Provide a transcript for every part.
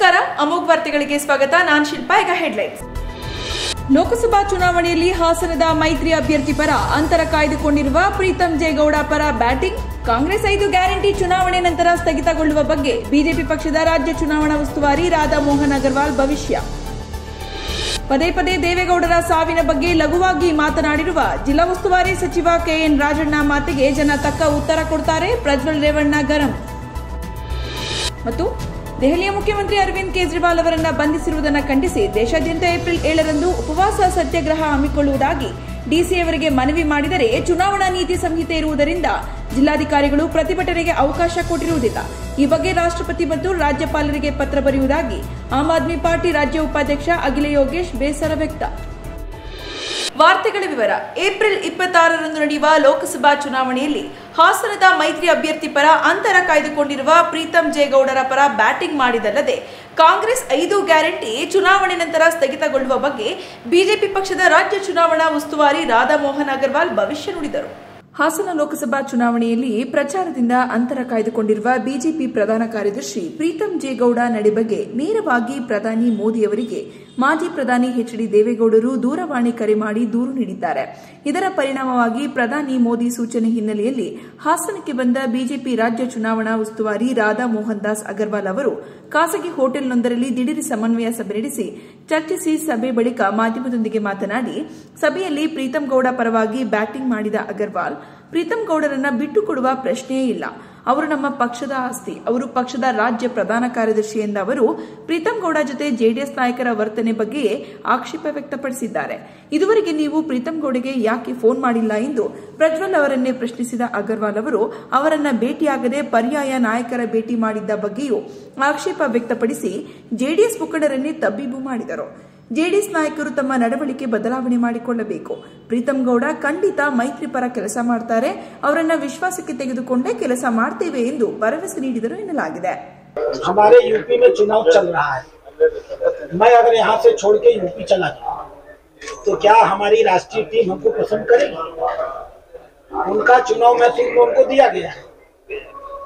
ನಮಸ್ಕಾರ, ಅಮೋಘ್ ವಾರ್ತೆಗಳಿಗೆ ಸ್ವಾಗತ. ನಾನು ಶಿಲ್ಪಾ. ಈಗ ಹೆಡ್ಲೈನ್ಸ್. ಲೋಕಸಭಾ ಚುನಾವಣೆಯಲ್ಲಿ ಹಾಸನದ ಮೈತ್ರಿ ಅಭ್ಯರ್ಥಿ ಪರ ಅಂತರ ಕಾಯ್ದುಕೊಂಡಿರುವ ಪ್ರೀತಂ ಜೇಗೌಡ ಪರ ಬ್ಯಾಟಿಂಗ್. ಕಾಂಗ್ರೆಸ್ 5 ಗ್ಯಾರಂಟಿ ಚುನಾವಣೆ ನಂತರ ಸ್ಥಗಿತಗೊಳ್ಳುವ ಬಗ್ಗೆ ಬಿಜೆಪಿ ಪಕ್ಷದ ರಾಜ್ಯ ಚುನಾವಣಾ ಉಸ್ತುವಾರಿ ರಾಧಾ ಮೋಹನ್ ಅಗರ್ವಾಲ್ ಭವಿಷ್ಯ. ಪದೇ ಪದೇ ದೇವೇಗೌಡರ ಸಾವಿನ ಬಗ್ಗೆ ಲಘುವಾಗಿ ಮಾತನಾಡಿರುವ ಜಿಲ್ಲಾ ಉಸ್ತುವಾರಿ ಸಚಿವ ಕೆಎನ್ ರಾಜಣ್ಣ ಮಾತಿಗೆ ಜನ ತಕ್ಕ ಉತ್ತರ ಕೊಡ್ತಾರೆ, ಪ್ರಜ್ವಲ್ ರೇವಣ್ಣ ಗರಂ. ಮತ್ತು ದೆಹಲಿಯ ಮುಖ್ಯಮಂತ್ರಿ ಅರವಿಂದ್ ಕೇಜ್ರಿವಾಲ್ ಅವರನ್ನು ಬಂಧಿಸಿರುವುದನ್ನು ಖಂಡಿಸಿ ದೇಶಾದ್ಯಂತ ಏಪ್ರಿಲ್ 7ರಂದು ಉಪವಾಸ ಸತ್ಯಾಗ್ರಹ ಹಮ್ಮಿಕೊಳ್ಳುವುದಾಗಿ ಡಿಸಿಯವರಿಗೆ ಮನವಿ ಮಾಡಿದರೆ ಚುನಾವಣಾ ನೀತಿ ಸಂಹಿತೆ ಇರುವುದರಿಂದ ಜಿಲ್ಲಾಧಿಕಾರಿಗಳು ಪ್ರತಿಭಟನೆಗೆ ಅವಕಾಶ ಕೊಟ್ಟಿರುವುದಿಲ್ಲ. ಈ ಬಗ್ಗೆ ರಾಷ್ಟ್ರಪತಿ ಮತ್ತು ರಾಜ್ಯಪಾಲರಿಗೆ ಪತ್ರ ಬರೆಯುವುದಾಗಿ ಆಮ್ ಆದ್ಮಿ ಪಾರ್ಟಿ ರಾಜ್ಯ ಉಪಾಧ್ಯಕ್ಷ ಅಖಿಲ ಯೋಗೇಶ್ ಬೇಸರ ವ್ಯಕ್ತ. ವಾರ್ತೆಗಳ ವಿವರ. ಏಪ್ರಿಲ್ 26ರಂದು ನಡೆಯುವ ಲೋಕಸಭಾ ಚುನಾವಣೆಯಲ್ಲಿ ಹಾಸನದ ಮೈತ್ರಿ ಅಭ್ಯರ್ಥಿ ಪರ ಅಂತರ ಕಾಯ್ದುಕೊಂಡಿರುವ ಪ್ರೀತಂ ಜೇಗೌಡರ ಪರ ಬ್ಯಾಟಿಂಗ್ ಮಾಡಿದಲ್ಲದೆ ಕಾಂಗ್ರೆಸ್ 5 ಗ್ಯಾರಂಟಿ ಚುನಾವಣೆ ನಂತರ ಸ್ಥಗಿತಗೊಳ್ಳುವ ಬಗ್ಗೆ ಬಿಜೆಪಿ ಪಕ್ಷದ ರಾಜ್ಯ ಚುನಾವಣಾ ಉಸ್ತುವಾರಿ ರಾಧಾ ಮೋಹನ್ ಅಗರ್ವಾಲ್ ಭವಿಷ್ಯ ನುಡಿದರು. ಹಾಸನ ಲೋಕಸಭಾ ಚುನಾವಣೆಯಲ್ಲಿ ಪ್ರಚಾರದಿಂದ ಅಂತರ ಕಾಯ್ದುಕೊಂಡಿರುವ ಬಿಜೆಪಿ ಪ್ರಧಾನ ಕಾರ್ಯದರ್ಶಿ ಪ್ರೀತಂ ಜೇಗೌಡ ನಡೆ ಬಗ್ಗೆ ನೇರವಾಗಿ ಪ್ರಧಾನಿ ಮೋದಿ ಅವರಿಗೆ ಮಾಜಿ ಪ್ರಧಾನಿ ಎಚ್ಡಿ ದೇವೇಗೌಡರು ದೂರವಾಣಿ ಕರೆ ಮಾಡಿ ದೂರು ನೀಡಿದ್ದಾರೆ. ಇದರ ಪರಿಣಾಮವಾಗಿ ಪ್ರಧಾನಿ ಮೋದಿ ಸೂಚನೆ ಹಿನ್ನೆಲೆಯಲ್ಲಿ ಹಾಸನಕ್ಕೆ ಬಂದ ಬಿಜೆಪಿ ರಾಜ್ಯ ಚುನಾವಣಾ ಉಸ್ತುವಾರಿ ರಾಧಾ ಮೋಹನ್ ದಾಸ್ ಅಗರ್ವಾಲ್ ಅವರು ಖಾಸಗಿ ಹೋಟೆಲ್ನೊಂದರಲ್ಲಿ ದಿಢೀರ್ ಸಮನ್ವಯ ಸಭೆ ನಡೆಸಿ ಚರ್ಚಿಸಿ ಸಭೆ ಬಳಿಕ ಮಾಧ್ಯಮದೊಂದಿಗೆ ಮಾತನಾಡಿ, ಸಭೆಯಲ್ಲಿ ಪ್ರೀತಂ ಗೌಡ ಪರವಾಗಿ ಬ್ಯಾಟಿಂಗ್ ಮಾಡಿದ ಅಗರ್ವಾಲ್, ಪ್ರೀತಂ ಗೌಡರನ್ನ ಬಿಟ್ಟುಕೊಡುವ ಪ್ರಶ್ನೆಯೇ ಇಲ್ಲ, ಅವರು ನಮ್ಮ ಪಕ್ಷದ ಆಸ್ತಿ, ಅವರು ಪಕ್ಷದ ರಾಜ್ಯ ಪ್ರಧಾನ ಕಾರ್ಯದರ್ಶಿ ಎಂದ ಅವರು ಪ್ರೀತಂ ಗೌಡ ಜೊತೆ ಜೆಡಿಎಸ್ ನಾಯಕರ ವರ್ತನೆ ಬಗ್ಗೆಯೇ ಆಕ್ಷೇಪ ವ್ಯಕ್ತಪಡಿಸಿದ್ದಾರೆ. ಇದುವರೆಗೆ ನೀವು ಪ್ರೀತಂ ಗೌಡಗೆ ಯಾಕೆ ಫೋನ್ ಮಾಡಿಲ್ಲ ಎಂದು ಪ್ರಜ್ವಲ್ ಅವರನ್ನೇ ಪ್ರಶ್ನಿಸಿದ ಅಗರ್ವಾಲ್ ಅವರು ಅವರನ್ನ ಭೇಟಿಯಾಗದೆ ಪರ್ಯಾಯ ನಾಯಕರ ಭೇಟಿ ಮಾಡಿದ್ದ ಬಗ್ಗೆಯೂ ಆಕ್ಷೇಪ ವ್ಯಕ್ತಪಡಿಸಿ ಜೆಡಿಎಸ್ ಮುಖಂಡರನ್ನೇ ತಬ್ಬಿಬು ಮಾಡಿದರು. ಜೆಡಿಎಸ್ ನಾಯಕರು ತಮ್ಮ ನಡವಳಿಕೆ ಬದಲಾವಣೆ ಮಾಡಿಕೊಳ್ಳಬೇಕು. ಪ್ರೀತಂ ಗೌಡ ಖಂಡಿತ ಮೈತ್ರಿ ಪರ ಕೆಲಸ ಮಾಡ್ತಾರೆ, ಅವರನ್ನ ವಿಶ್ವಾಸಕ್ಕೆ ತೆಗೆದುಕೊಂಡೇ ಕೆಲಸ ಮಾಡ್ತೇವೆ ಎಂದು ಭರವಸೆ ನೀಡಿದರು ಎನ್ನಲಾಗಿದೆ. हमारे यूपी में चुनाव चल रहा है, मैं अगर यहाँ से छोड़ के यूपी चला जाऊं तो क्या हमारी राष्ट्रीय टीम हमको पसंद करेगी? उनका चुनाव मैसूर में उनको दिया गया है.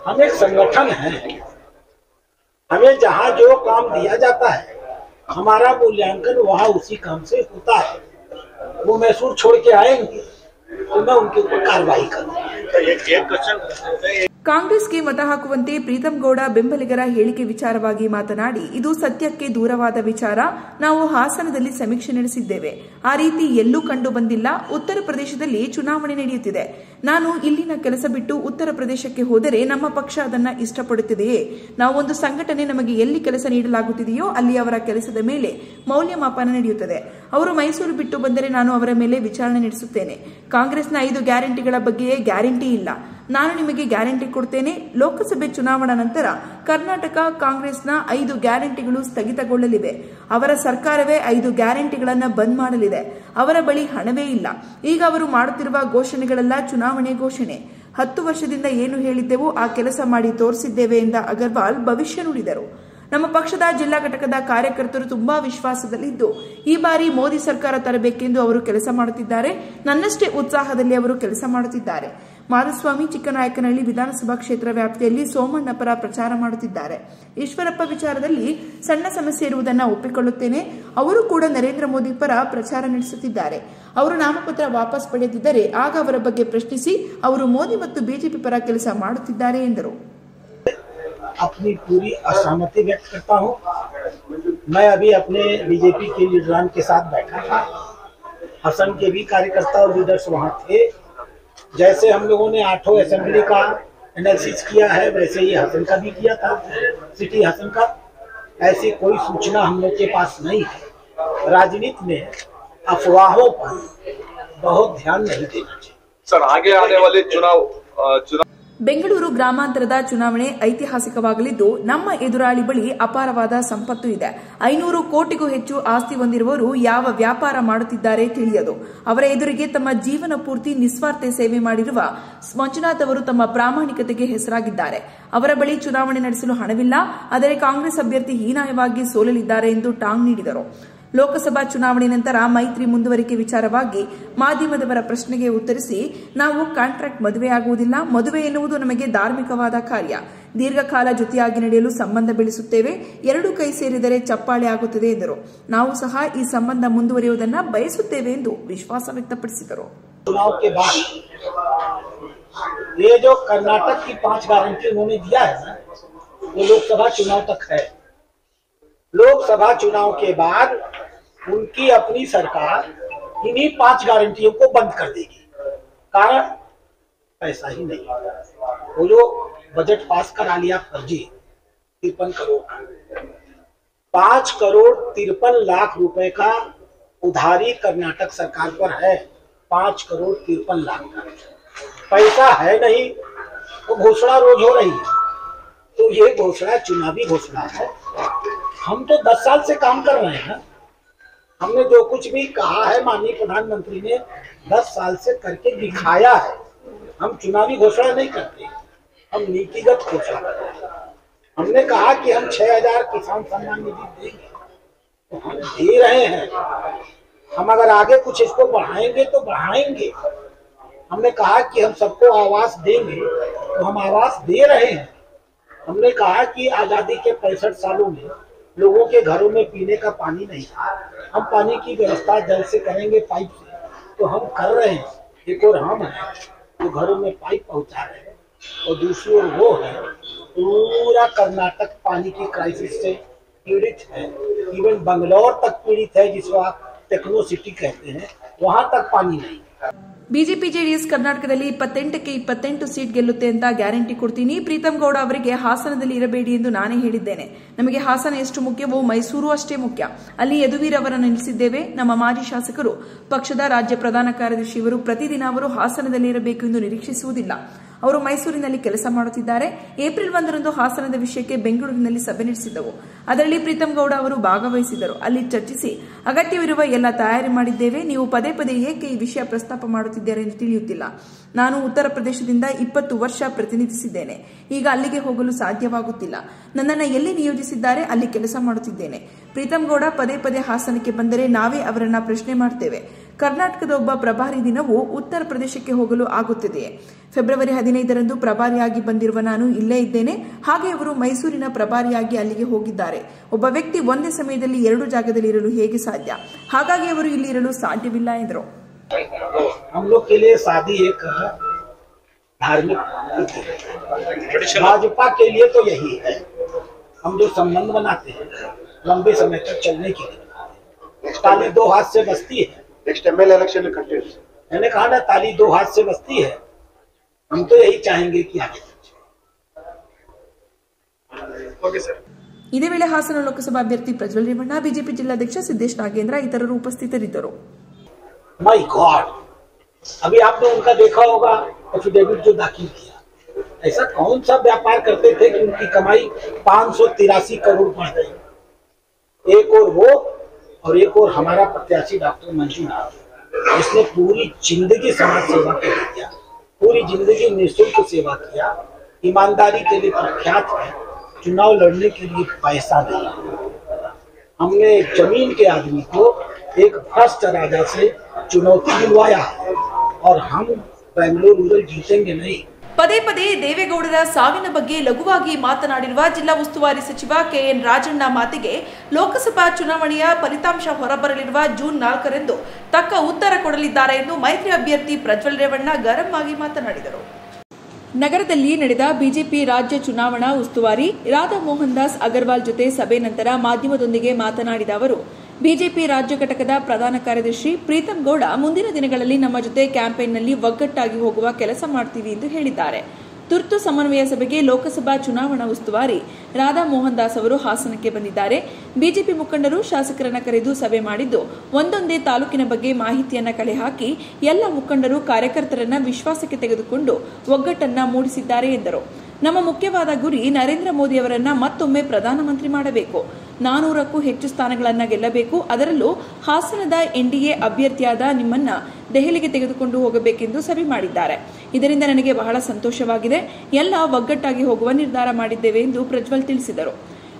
हम एक संगठन है, हमें जहाँ जो काम दिया जाता है हमारा मूल्यांकन वहाँ उसी काम से होता है. वो मैसूर छोड़ के आएंगे तो मैं उनके ऊपर कार्रवाई करूंगा. ಕಾಂಗ್ರೆಸ್ಗೆ ಮತ ಹಾಕುವಂತೆ ಪ್ರೀತಂ ಗೌಡ ಬೆಂಬಲಿಗರ ಹೇಳಿಕೆ ವಿಚಾರವಾಗಿ ಮಾತನಾಡಿ, ಇದು ಸತ್ಯಕ್ಕೆ ದೂರವಾದ ವಿಚಾರ. ನಾವು ಹಾಸನದಲ್ಲಿ ಸಮೀಕ್ಷೆ ನಡೆಸಿದ್ದೇವೆ, ಆ ರೀತಿ ಎಲ್ಲೂ ಕಂಡು ಬಂದಿಲ್ಲ. ಉತ್ತರ ಪ್ರದೇಶದಲ್ಲಿ ಚುನಾವಣೆ ನಡೆಯುತ್ತಿದೆ. ನಾನು ಇಲ್ಲಿನ ಕೆಲಸ ಬಿಟ್ಟು ಉತ್ತರ ಪ್ರದೇಶಕ್ಕೆ ಹೋದರೆ ನಮ್ಮ ಪಕ್ಷ ಅದನ್ನ ಇಷ್ಟಪಡುತ್ತದೆಯೇ? ನಾವೊಂದು ಸಂಘಟನೆ, ನಮಗೆ ಎಲ್ಲಿ ಕೆಲಸ ನೀಡಲಾಗುತ್ತಿದೆಯೋ ಅಲ್ಲಿ ಅವರ ಕೆಲಸದ ಮೇಲೆ ಮೌಲ್ಯಮಾಪನ ನಡೆಯುತ್ತದೆ. ಅವರು ಮೈಸೂರು ಬಿಟ್ಟು ಬಂದರೆ ನಾನು ಅವರ ಮೇಲೆ ವಿಚಾರಣೆ ನಡೆಸುತ್ತೇನೆ. ಕಾಂಗ್ರೆಸ್ನ 5 ಗ್ಯಾರಂಟಿಗಳ ಬಗ್ಗೆಯೇ ಗ್ಯಾರಂಟಿ ಇಲ್ಲ, ನಾನು ನಿಮಗೆ ಗ್ಯಾರಂಟಿ ಕೊಡ್ತೇನೆ. ಲೋಕಸಭೆ ಚುನಾವಣಾ ನಂತರ ಕರ್ನಾಟಕ ಕಾಂಗ್ರೆಸ್ನ 5 ಗ್ಯಾರಂಟಿಗಳು ಸ್ಥಗಿತಗೊಳ್ಳಲಿವೆ. ಅವರ ಸರ್ಕಾರವೇ 5 ಗ್ಯಾರಂಟಿಗಳನ್ನು ಬಂದ್ ಮಾಡಲಿದೆ. ಅವರ ಬಳಿ ಹಣವೇ ಇಲ್ಲ. ಈಗ ಅವರು ಮಾಡುತ್ತಿರುವ ಘೋಷಣೆಗಳೆಲ್ಲ ಚುನಾವಣೆ ಘೋಷಣೆ. 10 ವರ್ಷದಿಂದ ಏನು ಹೇಳಿದ್ದೆವೋ ಆ ಕೆಲಸ ಮಾಡಿ ತೋರಿಸಿದ್ದೇವೆ ಎಂದ ಅಗರ್ವಾಲ್ ಭವಿಷ್ಯ ನುಡಿದರು. ನಮ್ಮ ಪಕ್ಷದ ಜಿಲ್ಲಾ ಘಟಕದ ಕಾರ್ಯಕರ್ತರು ತುಂಬಾ ವಿಶ್ವಾಸದಲ್ಲಿದ್ದು ಈ ಬಾರಿ ಮೋದಿ ಸರ್ಕಾರ ತರಬೇಕೆಂದು ಅವರು ಕೆಲಸ ಮಾಡುತ್ತಿದ್ದಾರೆ. ನನ್ನಷ್ಟೇ ಉತ್ಸಾಹದಲ್ಲಿ ಅವರು ಕೆಲಸ ಮಾಡುತ್ತಿದ್ದಾರೆ. ಮಾಧುಸ್ವಾಮಿ ಚಿಕ್ಕನಾಯಕನಹಳ್ಳಿ ವಿಧಾನಸಭಾ ಕ್ಷೇತ್ರ ವ್ಯಾಪ್ತಿಯಲ್ಲಿ ಸೋಮಣ್ಣ ಪರ ಪ್ರಚಾರ ಮಾಡುತ್ತಿದ್ದಾರೆ. ಈಶ್ವರಪ್ಪ ವಿಚಾರದಲ್ಲಿ ಸಣ್ಣ ಸಮಸ್ಯೆ ಇರುವುದನ್ನು ಒಪ್ಪಿಕೊಳ್ಳುತ್ತೇನೆ. ಅವರು ಕೂಡ ನರೇಂದ್ರ ಮೋದಿ ಪರ ಪ್ರಚಾರ ನಡೆಸುತ್ತಿದ್ದಾರೆ. ಅವರು ನಾಮಪತ್ರ ವಾಪಸ್ ಪಡೆದಿದ್ದರೆ ಆಗ ಅವರ ಬಗ್ಗೆ ಪ್ರಶ್ನಿಸಿ. ಅವರು ಮೋದಿ ಮತ್ತು ಬಿಜೆಪಿ ಪರ ಕೆಲಸ ಮಾಡುತ್ತಿದ್ದಾರೆ ಎಂದರು. अपनी पूरी असहमति व्यक्त करता हूँ. मैं अभी अपने बीजेपी के लीडरान के साथ बैठा था. हसन के भी कार्यकर्ता और लीडर्स वहाँ थे. जैसे हम लोगों ने 8 असेंबली का एनालिसिस किया है वैसे ही हसन का भी किया था, सिटी हसन का. ऐसी कोई सूचना हम लोग के पास नहीं है. राजनीति में अफवाहों पर बहुत ध्यान नहीं देना चाहिए. सर, आगे आने वाले चुनाव ಬೆಂಗಳೂರು ಗ್ರಾಮಾಂತರದ ಚುನಾವಣೆ ಐತಿಹಾಸಿಕವಾಗಲಿದ್ದು ನಮ್ಮ ಎದುರಾಳಿ ಬಳಿ ಅಪಾರವಾದ ಸಂಪತ್ತು ಇದೆ. 500 ಕೋಟಿಗೂ ಹೆಚ್ಚು ಆಸ್ತಿ ಹೊಂದಿರುವವರು ಯಾವ ವ್ಯಾಪಾರ ಮಾಡುತ್ತಿದ್ದಾರೆ ತಿಳಿಯದು. ಅವರ ಎದುರಿಗೆ ತಮ್ಮ ಜೀವನ ಪೂರ್ತಿ ನಿಸ್ವಾರ್ಥ ಸೇವೆ ಮಾಡಿರುವ ಮಂಜುನಾಥ್ ಅವರು ತಮ್ಮ ಪ್ರಾಮಾಣಿಕತೆಗೆ ಹೆಸರಾಗಿದ್ದಾರೆ. ಅವರ ಬಳಿ ಚುನಾವಣೆ ನಡೆಸಲು ಹಣವಿಲ್ಲ, ಆದರೆ ಕಾಂಗ್ರೆಸ್ ಅಭ್ಯರ್ಥಿ ಹೀನಾಯವಾಗಿ ಸೋಲಲಿದ್ದಾರೆ ಎಂದು ಟಾಂಗ್ ನೀಡಿದರು. ಲೋಕಸಭಾ ಚುನಾವಣೆ ನಂತರ ಮೈತ್ರಿ ಮುಂದುವರಿಕೆ ವಿಚಾರವಾಗಿ ಮಾಧ್ಯಮದವರ ಪ್ರಶ್ನೆಗೆ ಉತ್ತರಿಸಿ, ನಾವು ಕಾಂಟ್ರಾಕ್ಟ್ ಮದುವೆಯಾಗುವುದಿಲ್ಲ. ಮದುವೆ ಎನ್ನುವುದು ನಮಗೆ ಧಾರ್ಮಿಕವಾದ ಕಾರ್ಯ. ದೀರ್ಘಕಾಲ ಜೊತೆಯಾಗಿ ನಡೆಯಲು ಸಂಬಂಧ ಬೆಳೆಸುತ್ತೇವೆ. ಎರಡು ಕೈ ಸೇರಿದರೆ ಚಪ್ಪಾಳೆ ಆಗುತ್ತದೆ ಎಂದರು. ನಾವು ಸಹ ಈ ಸಂಬಂಧ ಮುಂದುವರಿಯುವುದನ್ನು ಬಯಸುತ್ತೇವೆ ಎಂದು ವಿಶ್ವಾಸ ವ್ಯಕ್ತಪಡಿಸಿದರು. चुनाव के बाद ये जो कर्नाटक की 5 गारंटी उन्होंने दिया है ना, वो लोकसभा चुनाव तक है। लोकसभा चुनाव के बाद उनकी अपनी सरकार इन्हीं 5 गारंटियों को बंद कर देगी। कारण पैसा ही नहीं। वो जो बजट पास करा लिया फर्जी 53 करोड़, 5 करोड़ 53 लाख रुपए का उधारी कर्नाटक सरकार पर है। 5 करोड़ 53 लाख का पैसा है नहीं, तो घोषणा रोज हो रही है। तो ये घोषणा चुनावी घोषणा है। हम तो 10 साल से काम कर रहे हैं। हमने जो कुछ भी कहा है माननीय प्रधानमंत्री ने 10 साल से करके दिखाया है। हम चुनावी घोषणा नहीं करते, हम नीतिगत घोषणा करते हैं। हमने कहा कि हम 6000 किसान सम्मान निधि देंगे, तो हम दे रहे हैं। हम अगर आगे कुछ इसको बढ़ाएंगे तो बढ़ाएंगे। हमने कहा कि हम सबको आवास देंगे, तो हम आवास दे रहे हैं। हमने कहा कि आजादी के 65 सालों में लोगों के घरों में पीने का पानी नहीं था, हम पानी की व्यवस्था जल से करेंगे, पाइप से, तो हम कर रहे हैं। एक और हम हैं जो घरों में पाइप पहुंचा रहे हैं, और दूसरी ओर वो है पूरा कर्नाटक पानी की क्राइसिस से पीड़ित है। इवन बंगलौर तक पीड़ित है, जिसको आप टेक्नो सिटी कहते हैं, वहां तक पानी नहीं। ಬಿಜೆಪಿ ಜೆಡಿಎಸ್ ಕರ್ನಾಟಕದಲ್ಲಿ 28ಕ್ಕೆ 28 ಸೀಟ್ ಗೆಲ್ಲುತ್ತೆ ಅಂತ ಗ್ಯಾರಂಟಿ ಕೊಡ್ತೀನಿ. ಪ್ರೀತಂ ಗೌಡ ಅವರಿಗೆ ಹಾಸನದಲ್ಲಿ ಇರಬೇಡಿ ಎಂದು ನಾನೇ ಹೇಳಿದ್ದೇನೆ. ನಮಗೆ ಹಾಸನ ಎಷ್ಟು ಮುಖ್ಯವೋ ಮೈಸೂರು ಅಷ್ಟೇ ಮುಖ್ಯ. ಅಲ್ಲಿ ಯದುವೀರ್ ಅವರನ್ನು ನಿಲ್ಲಿಸಿದ್ದೇವೆ. ನಮ್ಮ ಮಾಜಿ ಶಾಸಕರು, ಪಕ್ಷದ ರಾಜ್ಯ ಪ್ರಧಾನ ಕಾರ್ಯದರ್ಶಿಯವರು ಪ್ರತಿದಿನ ಅವರು ಹಾಸನದಲ್ಲಿ ಇರಬೇಕು ಎಂದು ನಿರೀಕ್ಷಿಸುವುದಿಲ್ಲ. ಅವರು ಮೈಸೂರಿನಲ್ಲಿ ಕೆಲಸ ಮಾಡುತ್ತಿದ್ದಾರೆ. ಏಪ್ರಿಲ್ 1ರಂದು ಹಾಸನದ ವಿಷಯಕ್ಕೆ ಬೆಂಗಳೂರಿನಲ್ಲಿ ಸಭೆ ನಡೆಸಿದ್ದವು. ಅದರಲ್ಲಿ ಪ್ರೀತಂ ಗೌಡ ಅವರು ಭಾಗವಹಿಸಿದರು. ಅಲ್ಲಿ ಚರ್ಚಿಸಿ ಅಗತ್ಯವಿರುವ ಎಲ್ಲ ತಯಾರಿ ಮಾಡಿದ್ದೇವೆ. ನೀವು ಪದೇ ಪದೇ ಏಕೆ ಈ ವಿಷಯ ಪ್ರಸ್ತಾಪ ಮಾಡುತ್ತಿದ್ದಾರೆ ಎಂದು ತಿಳಿಯುತ್ತಿಲ್ಲ. ನಾನು ಉತ್ತರ ಪ್ರದೇಶದಿಂದ 20 ವರ್ಷ ಪ್ರತಿನಿಧಿಸಿದ್ದೇನೆ. ಈಗ ಅಲ್ಲಿಗೆ ಹೋಗಲು ಸಾಧ್ಯವಾಗುತ್ತಿಲ್ಲ. ನನ್ನನ್ನು ಎಲ್ಲಿ ನಿಯೋಜಿಸಿದ್ದಾರೆ ಅಲ್ಲಿ ಕೆಲಸ ಮಾಡುತ್ತಿದ್ದೇನೆ. ಪ್ರೀತಂ ಗೌಡ ಪದೇ ಪದೇ ಹಾಸನಕ್ಕೆ ಬಂದರೆ ನಾವೇ ಅವರನ್ನ ಪ್ರಶ್ನೆ ಮಾಡ್ತೇವೆ. ಕರ್ನಾಟಕದ ಒಬ್ಬ ಪ್ರಭಾರಿ ದಿನವೂ ಉತ್ತರ ಪ್ರದೇಶಕ್ಕೆ ಹೋಗಲು ಆಗುತ್ತದೆಯೇ? ಫೆಬ್ರವರಿ 15ರಂದು ಪ್ರಭಾರಿಯಾಗಿ ಬಂದಿರುವ ನಾನು ಇಲ್ಲೇ ಇದ್ದೇನೆ. ಹಾಗೆ ಅವರು ಮೈಸೂರಿನ ಪ್ರಭಾರಿಯಾಗಿ ಅಲ್ಲಿಗೆ ಹೋಗಿದ್ದಾರೆ. ಒಬ್ಬ ವ್ಯಕ್ತಿ ಒಂದೇ ಸಮಯದಲ್ಲಿ 2 ಜಾಗದಲ್ಲಿ ಇರಲು ಹೇಗೆ ಸಾಧ್ಯ? ಹಾಗಾಗಿ ಅವರು ಇಲ್ಲಿ ಇರಲು ಸಾಧ್ಯವಿಲ್ಲ ಎಂದರು. हम लोग के लिए शादी एक धार्मिक, भाजपा के लिए तो यही है। हम जो संबंध बनाते हैं लंबे समय तक चलने के लिए बनाते हैं। ताली 2 हाथ से बजती है। नेक्स्ट एमएलए इलेक्शन में कंटेस्ट, मैंने कहा ना, ताली 2 हाथ से बजती है। हम तो यही चाहेंगे कि आगे ओके सर। ಇದೇ ವೇಳೆ ಹಾಸನ ಲೋಕಸಭಾ ಅಭ್ಯರ್ಥಿ ಪ್ರಜ್ವಲ್ ರೇವಣ್ಣ, ಬಿಜೆಪಿ ಜಿಲ್ಲಾಧ್ಯಕ್ಷ ಸಿದ್ದೇಶ್ ನಾಗೇಂದ್ರ ಇತರರು ಉಪಸ್ಥಿತರಿದ್ದರು. माय गॉड, अभी आपने उनका देखा होगा एफिडेविट जो दाखिल किया। ऐसा कौन सा व्यापार करते थे कि उनकी कमाई 583 करोड़ बढ़ गई? एक और वो और एक और हमारा प्रत्याशी डॉक्टर मंजूनाथ, जिसने पूरी जिंदगी समाज सेवा के लिए किया, पूरी जिंदगी निःशुल्क सेवा किया, ईमानदारी के लिए प्रख्यात है, चुनाव लड़ने के लिए पैसा नहीं। हमने जमीन के आदमी को एक भ्रष्ट राजा से चुनौती दिलवाया और हम बेंगलुरु रूरल जीतेंगे नहीं। ಪದೇ ಪದೇ ದೇವೇಗೌಡರ ಸಾವಿನ ಬಗ್ಗೆ ಲಘುವಾಗಿ ಮಾತನಾಡಿರುವ ಜಿಲ್ಲಾ ಉಸ್ತುವಾರಿ ಸಚಿವ ಕೆಎನ್ ರಾಜಣ್ಣ ಮಾತಿಗೆ ಲೋಕಸಭಾ ಚುನಾವಣೆಯ ಫಲಿತಾಂಶ ಹೊರಬರಲಿರುವ ಜೂನ್ 4ರಂದು ತಕ್ಕ ಉತ್ತರ ಕೊಡಲಿದ್ದಾರೆ ಎಂದು ಮೈತ್ರಿ ಅಭ್ಯರ್ಥಿ ಪ್ರಜ್ವಲ್ ರೇವಣ್ಣ ಗರಂ ಆಗಿ ಮಾತನಾಡಿದರು. ನಗರದಲ್ಲಿ ನಡೆದ ಬಿಜೆಪಿ ರಾಜ್ಯ ಚುನಾವಣಾ ಉಸ್ತುವಾರಿ ರಾಧಾ ಮೋಹನ್ ದಾಸ್ ಅಗರ್ವಾಲ್ ಜೊತೆ ಸಭೆ ನಂತರ ಮಾಧ್ಯಮದೊಂದಿಗೆ ಮಾತನಾಡಿದ ಅವರು, ಬಿಜೆಪಿ ರಾಜ್ಯ ಘಟಕದ ಪ್ರಧಾನ ಕಾರ್ಯದರ್ಶಿ ಪ್ರೀತಂ ಗೌಡ ಮುಂದಿನ ದಿನಗಳಲ್ಲಿ ನಮ್ಮ ಜೊತೆ ಕ್ಯಾಂಪೇನ್ನಲ್ಲಿ ಒಗ್ಗಟ್ಟಾಗಿ ಹೋಗುವ ಕೆಲಸ ಮಾಡ್ತೀವಿ ಎಂದು ಹೇಳಿದ್ದಾರೆ. ತುರ್ತು ಸಮನ್ವಯ ಸಭೆಗೆ ಲೋಕಸಭಾ ಚುನಾವಣಾ ಉಸ್ತುವಾರಿ ರಾಧಾ ಮೋಹನ್ ದಾಸ್ ಅವರು ಹಾಸನಕ್ಕೆ ಬಂದಿದ್ದಾರೆ. ಬಿಜೆಪಿ ಮುಖಂಡರು ಶಾಸಕರನ್ನ ಕರೆದು ಸಭೆ ಮಾಡಿದ್ದು ಒಂದೊಂದೇ ತಾಲೂಕಿನ ಬಗ್ಗೆ ಮಾಹಿತಿಯನ್ನ ಕಲೆ ಹಾಕಿ ಎಲ್ಲ ಮುಖಂಡರು ಕಾರ್ಯಕರ್ತರನ್ನ ವಿಶ್ವಾಸಕ್ಕೆ ತೆಗೆದುಕೊಂಡು ಒಗ್ಗಟ್ಟನ್ನ ಮೂಡಿಸಿದ್ದಾರೆ ಎಂದರು. ನಮ್ಮ ಮುಖ್ಯವಾದ ಗುರಿ ನರೇಂದ್ರ ಮೋದಿ ಅವರನ್ನ ಮತ್ತೊಮ್ಮೆ ಪ್ರಧಾನಮಂತ್ರಿ ಮಾಡಬೇಕು. 400ಕ್ಕೂ ಹೆಚ್ಚು ಸ್ಥಾನಗಳನ್ನು ಗೆಲ್ಲಬೇಕು. ಅದರಲ್ಲೂ ಹಾಸನದ ಎನ್ಡಿಎ ಅಭ್ಯರ್ಥಿಯಾದ ನಿಮ್ಮನ್ನ ದೆಹಲಿಗೆ ತೆಗೆದುಕೊಂಡು ಹೋಗಬೇಕೆಂದು ಸಭೆ ಮಾಡಿದ್ದಾರೆ. ಇದರಿಂದ ನನಗೆ ಬಹಳ ಸಂತೋಷವಾಗಿದೆ. ಎಲ್ಲ ಒಗ್ಗಟ್ಟಾಗಿ ಹೋಗುವ ನಿರ್ಧಾರ ಮಾಡಿದ್ದೇವೆ ಎಂದು ಪ್ರಜ್ವಲ್ ತಿಳಿಸಿದರು.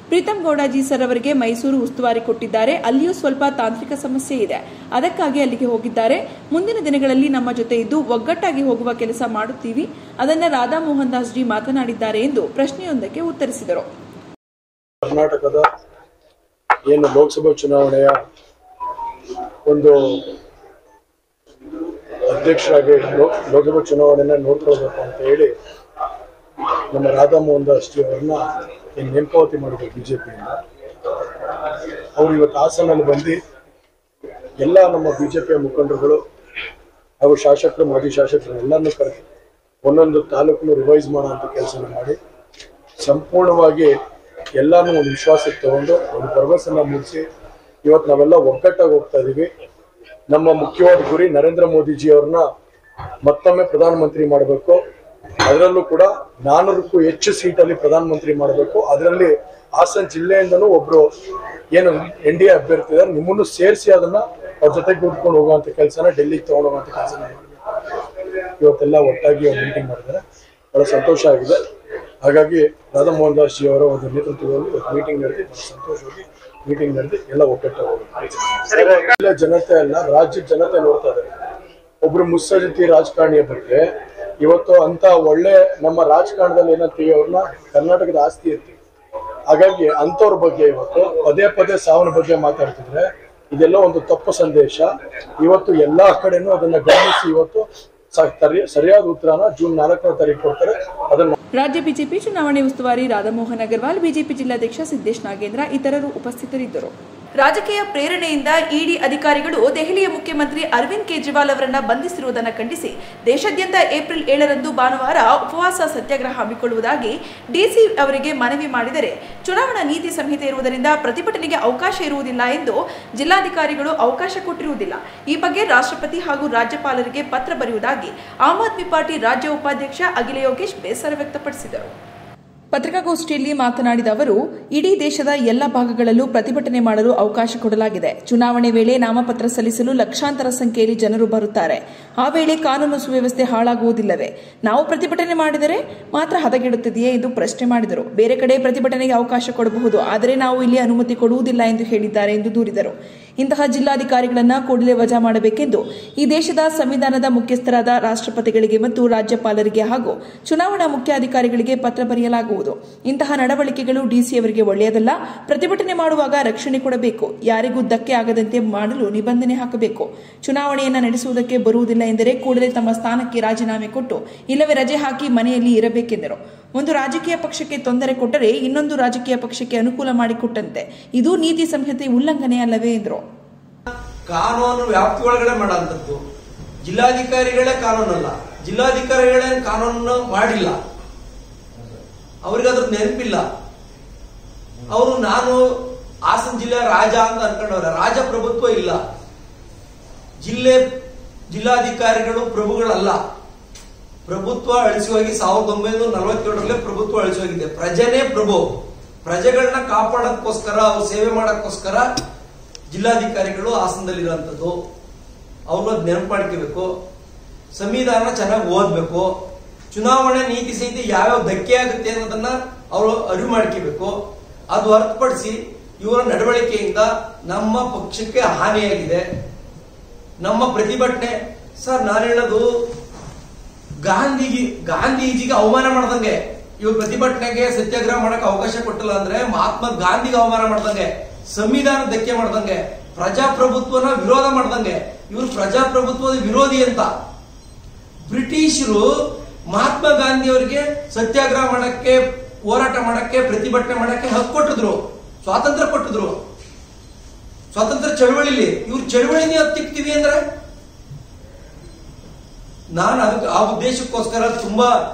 ಪ್ರೀತಂ ಗೌಡಾಜಿ ಸರ್ ಅವರಿಗೆ ಮೈಸೂರು ಉಸ್ತುವಾರಿ ಕೊಟ್ಟಿದ್ದಾರೆ. ಅಲ್ಲಿಯೂ ಸ್ವಲ್ಪ ತಾಂತ್ರಿಕ ಸಮಸ್ಯೆ ಇದೆ, ಅದಕ್ಕಾಗಿ ಅಲ್ಲಿಗೆ ಹೋಗಿದ್ದಾರೆ. ಮುಂದಿನ ದಿನಗಳಲ್ಲಿ ನಮ್ಮ ಜೊತೆ ಇದ್ದು ಒಗ್ಗಟ್ಟಾಗಿ ಹೋಗುವ ಕೆಲಸ ಮಾಡುತ್ತೀವಿ. ಅದನ್ನ ರಾಧಾ ಮೋಹನ್ ದಾಸ್ ಜಿ ಮಾತನಾಡಿದ್ದಾರೆ ಎಂದು ಪ್ರಶ್ನೆಯೊಂದಕ್ಕೆ ಉತ್ತರಿಸಿದರು. ಕರ್ನಾಟಕದ ಏನು ಲೋಕಸಭಾ ಚುನಾವಣೆಯ ಒಂದು ಅಧ್ಯಕ್ಷರಾಗಿ ಲೋಕಸಭಾ ಚುನಾವಣೆಯನ್ನ ನೋಡ್ಕೊಳ್ಬೇಕು ಅಂತ ಹೇಳಿ ನಮ್ಮ ರಾಧಾ ಮೋಹನ್ ದಾಸ್ ಜಿ ಅವರನ್ನ ನೇಮಕಾವತಿ ಮಾಡಿದ್ರು ಬಿಜೆಪಿಯಿಂದ. ಅವರು ಇವತ್ತು ಹಾಸನಲ್ಲಿ ಬಂದು ಎಲ್ಲ ನಮ್ಮ ಬಿಜೆಪಿಯ ಮುಖಂಡರುಗಳು ಹಾಗೂ ಶಾಸಕರು, ಮಾಜಿ ಶಾಸಕರು ಎಲ್ಲರನ್ನೂ ಕರೆದು ಒಂದೊಂದು ತಾಲೂಕನ್ನು ರಿವೈಸ್ ಮಾಡೋ ಅಂತ ಕೆಲಸ ಮಾಡಿ ಸಂಪೂರ್ಣವಾಗಿ ಎಲ್ಲಾನು ಒಂದು ವಿಶ್ವಾಸಕ್ಕೆ ತಗೊಂಡು ಒಂದು ಭರವಸೆನ ಮೂಡಿಸಿ ಇವತ್ತು ನಾವೆಲ್ಲ ಒಗ್ಗಟ್ಟಾಗಿ ಹೋಗ್ತಾ ಇದೀವಿ. ನಮ್ಮ ಮುಖ್ಯವಾದ ಗುರಿ ನರೇಂದ್ರ ಮೋದಿಜಿ ಅವ್ರನ್ನ ಮತ್ತೊಮ್ಮೆ ಪ್ರಧಾನಮಂತ್ರಿ ಮಾಡಬೇಕು. ಅದರಲ್ಲೂ ಕೂಡ 400ಕ್ಕೂ ಹೆಚ್ಚು ಸೀಟಲ್ಲಿ ಪ್ರಧಾನಮಂತ್ರಿ ಮಾಡಬೇಕು. ಅದರಲ್ಲಿ ಹಾಸನ ಜಿಲ್ಲೆಯಿಂದನೂ ಒಬ್ರು ಏನು NDA ಅಭ್ಯರ್ಥಿ ಇದ್ದಾರೆ, ನಿಮ್ಮನ್ನು ಸೇರಿಸಿ ಅದನ್ನ ಅವ್ರ ಜೊತೆಗೆ ಕೂತ್ಕೊಂಡು ಹೋಗುವಂತ ಕೆಲಸನ ಡೆಲ್ಲಿಗೆ ತಗೊಂಡು ಹೋಗುವಂತ ಕೆಲಸನ ಮಾಡಬೇಕು. ಇವತ್ತೆಲ್ಲ ಒಟ್ಟಾಗಿ ಒಂದು ಮೀಟಿಂಗ್ ಮಾಡಿದ್ದಾರೆ, ಬಹಳ ಸಂತೋಷ ಆಗಿದೆ. ಹಾಗಾಗಿ ರಾಧಾ ಮೋಹನ್ ದಾಸ್ ಜಿ ಅವರ ಒಂದು ನೇತೃತ್ವದಲ್ಲಿ ಮೀಟಿಂಗ್ ನಡೆದಿ ಬಹಳ ಸಂತೋಷವಾಗಿ ಮೀಟಿಂಗ್ ನಡೆದಿ ಎಲ್ಲ ಒಗ್ಗಟ್ಟಾಗಿ ಹೋಗುತ್ತೆ. ಜನತೆ ಅಲ್ಲ, ರಾಜ್ಯದ ಜನತೆ ನೋಡ್ತಾ ಇದ್ದಾರೆ. ಒಬ್ರು ಮುತ್ಸದ್ದಿ ರಾಜಕಾರಣಿಯ ಬಗ್ಗೆ ಇವತ್ತು ಅಂತ ಒಳ್ಳೆ ನಮ್ಮ ರಾಜಕಾರಣದಲ್ಲಿ ಏನಂತೀವಿ, ಅವ್ರನ್ನ ಕರ್ನಾಟಕದ ಆಸ್ತಿ ಇರ್ತೀವಿ. ಹಾಗಾಗಿ ಅಂತವ್ರ ಬಗ್ಗೆ ಇವತ್ತು ಪದೇ ಪದೇ ಸಾವಿನ ಬಗ್ಗೆ ಮಾತಾಡ್ತಿದ್ರೆ ಇದೆಲ್ಲ ಒಂದು ತಪ್ಪು ಸಂದೇಶ. ಇವತ್ತು ಎಲ್ಲಾ ಕಡೆನೂ ಅದನ್ನ ಗಮನಿಸಿ ಇವತ್ತು ಸರಿಯಾದ ಉತ್ತರನ ಜೂನ್ 4ನೇ ತಾರೀಕು ಕೊಡ್ತಾರೆ. ಅದನ್ನ ರಾಜ್ಯ ಬಿಜೆಪಿ ಚುನಾವಣೆ ಉಸ್ತುವಾರಿ ರಾಧಾಮೋಹನ್ ಅಗರ್ವಾಲ್, ಬಿಜೆಪಿ ಜಿಲ್ಲಾಧ್ಯಕ್ಷ ಸಿದ್ದೇಶ್ ನಾಗೇಂದ್ರ ಇತರರು ಉಪಸ್ಥಿತರಿದ್ದರು. ರಾಜಕೀಯ ಪ್ರೇರಣೆಯಿಂದ ಇಡಿ ಅಧಿಕಾರಿಗಳು ದೆಹಲಿಯ ಮುಖ್ಯಮಂತ್ರಿ ಅರವಿಂದ್ ಕೇಜ್ರಿವಾಲ್ ಅವರನ್ನ ಬಂಧಿಸಿರುವುದನ್ನು ಖಂಡಿಸಿ ದೇಶಾದ್ಯಂತ ಏಪ್ರಿಲ್ 7ರಂದು ಭಾನುವಾರ ಉಪವಾಸ ಸತ್ಯಾಗ್ರಹ ಹಮ್ಮಿಕೊಳ್ಳುವುದಾಗಿ ಡಿಸಿ ಅವರಿಗೆ ಮನವಿ ಮಾಡಿದರೆ ಚುನಾವಣಾ ನೀತಿ ಸಂಹಿತೆ ಇರುವುದರಿಂದ ಪ್ರತಿಭಟನೆಗೆ ಅವಕಾಶ ಇರುವುದಿಲ್ಲ ಎಂದು ಜಿಲ್ಲಾಧಿಕಾರಿಗಳು ಅವಕಾಶ ಕೊಟ್ಟಿರುವುದಿಲ್ಲ. ಈ ಬಗ್ಗೆ ರಾಷ್ಟ್ರಪತಿ ಹಾಗೂ ರಾಜ್ಯಪಾಲರಿಗೆ ಪತ್ರ ಬರೆಯುವುದಾಗಿ ಆಮ್ ಆದ್ಮಿ ಪಾರ್ಟಿ ರಾಜ್ಯ ಉಪಾಧ್ಯಕ್ಷ ಅಖಿಲ ಯೋಗೇಶ್ ಬೇಸರ ವ್ಯಕ್ತಪಡಿಸಿದರು. ಪತ್ರಿಕಾಗೋಷ್ಠಿಯಲ್ಲಿ ಮಾತನಾಡಿದ ಅವರು, ಇಡೀ ದೇಶದ ಎಲ್ಲ ಭಾಗಗಳಲ್ಲೂ ಪ್ರತಿಭಟನೆ ಮಾಡಲು ಅವಕಾಶ ಕೊಡಲಾಗಿದೆ. ಚುನಾವಣೆ ವೇಳೆ ನಾಮಪತ್ರ ಸಲ್ಲಿಸಲು ಲಕ್ಷಾಂತರ ಸಂಖ್ಯೆಯಲ್ಲಿ ಜನರು ಬರುತ್ತಾರೆ. ಆ ವೇಳೆ ಕಾನೂನು ಸುವ್ಯವಸ್ಥೆ ಹಾಳಾಗುವುದಿಲ್ಲವೇ? ನಾವು ಪ್ರತಿಭಟನೆ ಮಾಡಿದರೆ ಮಾತ್ರ ಹದಗೆಡುತ್ತದೆಯೇ ಎಂದು ಪ್ರಶ್ನೆ ಮಾಡಿದರು. ಬೇರೆ ಕಡೆ ಪ್ರತಿಭಟನೆಗೆ ಅವಕಾಶ ಕೊಡಬಹುದು, ಆದರೆ ನಾವು ಇಲ್ಲಿ ಅನುಮತಿ ಕೊಡುವುದಿಲ್ಲ ಎಂದು ಹೇಳಿದ್ದಾರೆ ಎಂದು ದೂರಿದರು. ಇಂತಹ ಜಿಲ್ಲಾಧಿಕಾರಿಗಳನ್ನು ಕೂಡಲೇ ವಜಾ ಮಾಡಬೇಕೆಂದು ಈ ದೇಶದ ಸಂವಿಧಾನದ ಮುಖ್ಯಸ್ಥರಾದ ರಾಷ್ಟ್ರಪತಿಗಳಿಗೆ ಮತ್ತು ರಾಜ್ಯಪಾಲರಿಗೆ ಹಾಗೂ ಚುನಾವಣಾ ಮುಖ್ಯಾಧಿಕಾರಿಗಳಿಗೆ ಪತ್ರ ಬರೆಯಲಾಗುವುದು. ಇಂತಹ ನಡವಳಿಕೆಗಳು ಡಿಸಿಯವರಿಗೆ ಒಳ್ಳೆಯದಲ್ಲ. ಪ್ರತಿಭಟನೆ ಮಾಡುವಾಗ ರಕ್ಷಣೆ ಕೊಡಬೇಕು. ಯಾರಿಗೂ ಧಕ್ಕೆ ಆಗದಂತೆ ಮಾಡಲು ನಿಬಂಧನೆ ಹಾಕಬೇಕು. ಚುನಾವಣೆಯನ್ನು ನಡೆಸುವುದಕ್ಕೆ ಬರುವುದಿಲ್ಲ ಎಂದರೆ ಕೂಡಲೇ ತಮ್ಮ ಸ್ಥಾನಕ್ಕೆ ರಾಜೀನಾಮೆ ಕೊಟ್ಟು ಇಲ್ಲವೇ ರಜೆ ಹಾಕಿ ಮನೆಯಲ್ಲಿ ಇರಬೇಕೆಂದರು. ಒಂದು ರಾಜಕೀಯ ಪಕ್ಷಕ್ಕೆ ತೊಂದರೆ ಕೊಟ್ಟರೆ ಇನ್ನೊಂದು ರಾಜಕೀಯ ಪಕ್ಷಕ್ಕೆ ಅನುಕೂಲ ಮಾಡಿಕೊಟ್ಟಂತೆ. ಇದು ನೀತಿ ಸಂಹಿತೆ ಉಲ್ಲಂಘನೆ ಅಲ್ಲವೇ ಎಂದರು. ಕಾನೂನು ವ್ಯಾಪ್ತಿ ಒಳಗಡೆ ಮಾಡುವಂಥದ್ದು ಜಿಲ್ಲಾಧಿಕಾರಿಗಳೇ ಕಾನೂನಲ್ಲ. ಜಿಲ್ಲಾಧಿಕಾರಿಗಳೇ ಕಾನೂನು ಮಾಡಿಲ್ಲ, ಅವ್ರಿಗೆ ಅದ್ರ ನೆನಪಿಲ್ಲ. ಅವರು ನಾನು ಹಾಸನ ಜಿಲ್ಲೆ ರಾಜ ಅಂತ ಅನ್ಕೊಂಡವ್ರೆ. ರಾಜಪ್ರಭುತ್ವ ಇಲ್ಲ. ಜಿಲ್ಲಾಧಿಕಾರಿಗಳು ಪ್ರಭುಗಳಲ್ಲ. ಪ್ರಭುತ್ವ ಅಳಿಸುವಾಗಿ 1947ರಲ್ಲಿ ಪ್ರಭುತ್ವ ಅಳಿಸುವಾಗಿದೆ. ಪ್ರಜೆನೇ ಪ್ರಭು. ಪ್ರಜೆಗಳನ್ನ ಕಾಪಾಡೋದಕ್ಕೋಸ್ಕರ, ಅವ್ರು ಸೇವೆ ಮಾಡೋಕ್ಕೋಸ್ಕರ ಜಿಲ್ಲಾಧಿಕಾರಿಗಳು ಹಾಸನದಲ್ಲಿರುವಂಥದ್ದು. ಅವ್ರು ಅದ್ ನೆನಪು ಮಾಡ್ಕೋಬೇಕು. ಸಂವಿಧಾನ ಚೆನ್ನಾಗಿ ಓದ್ಬೇಕು. ಚುನಾವಣೆ ನೀತಿ ಸಂಹಿತೆ ಯಾವ್ಯಾವ ಧಕ್ಕೆ ಆಗುತ್ತೆ ಅನ್ನೋದನ್ನ ಅವರು ಅರಿವು ಮಾಡ್ಕೋಬೇಕು. ಅದು ಹೊರತುಪಡಿಸಿ ಇವರ ನಡವಳಿಕೆಯಿಂದ ನಮ್ಮ ಪಕ್ಷಕ್ಕೆ ಹಾನಿಯಾಗಿದೆ. ನಮ್ಮ ಪ್ರತಿಭಟನೆ ಸರ್, ನಾನು ಹೇಳೋದು ಗಾಂಧೀಜಿಗೆ ಅವಮಾನ ಮಾಡ್ದಂಗೆ. ಇವ್ರ ಪ್ರತಿಭಟನೆಗೆ ಸತ್ಯಾಗ್ರಹ ಮಾಡಕ್ಕೆ ಅವಕಾಶ ಕೊಟ್ಟಿಲ್ಲ ಅಂದ್ರೆ ಮಹಾತ್ಮ ಗಾಂಧಿಗೆ ಅವಮಾನ ಮಾಡ್ದಂಗೆ, ಸಂವಿಧಾನ ಧಕ್ಕೆ ಮಾಡ್ದಂಗೆ, ಪ್ರಜಾಪ್ರಭುತ್ವನ ವಿರೋಧ ಮಾಡ್ದಂಗೆ. ಇವರು ಪ್ರಜಾಪ್ರಭುತ್ವದ ವಿರೋಧಿ ಅಂತ. ಬ್ರಿಟಿಷರು ಮಹಾತ್ಮ ಗಾಂಧಿ ಅವರಿಗೆ ಸತ್ಯಾಗ್ರಹ ಮಾಡಕ್ಕೆ, ಹೋರಾಟ ಮಾಡಕ್ಕೆ, ಪ್ರತಿಭಟನೆ ಮಾಡಕ್ಕೆ ಹಕ್ಕು ಕೊಟ್ಟಿದ್ರು, ಸ್ವಾತಂತ್ರ್ಯ ಕೊಟ್ಟಿದ್ರು. ಸ್ವಾತಂತ್ರ್ಯ ಚಳವಳಿಲಿ ಇವ್ರು ಚಳವಳಿನೇ ಹತ್ತಿಕ್ತೀವಿ ಅಂದ್ರೆ ನಾನು ಅದಕ್ಕೆ ಆ ಉದ್ದೇಶಕ್ಕೋಸ್ಕರ ತುಂಬಾ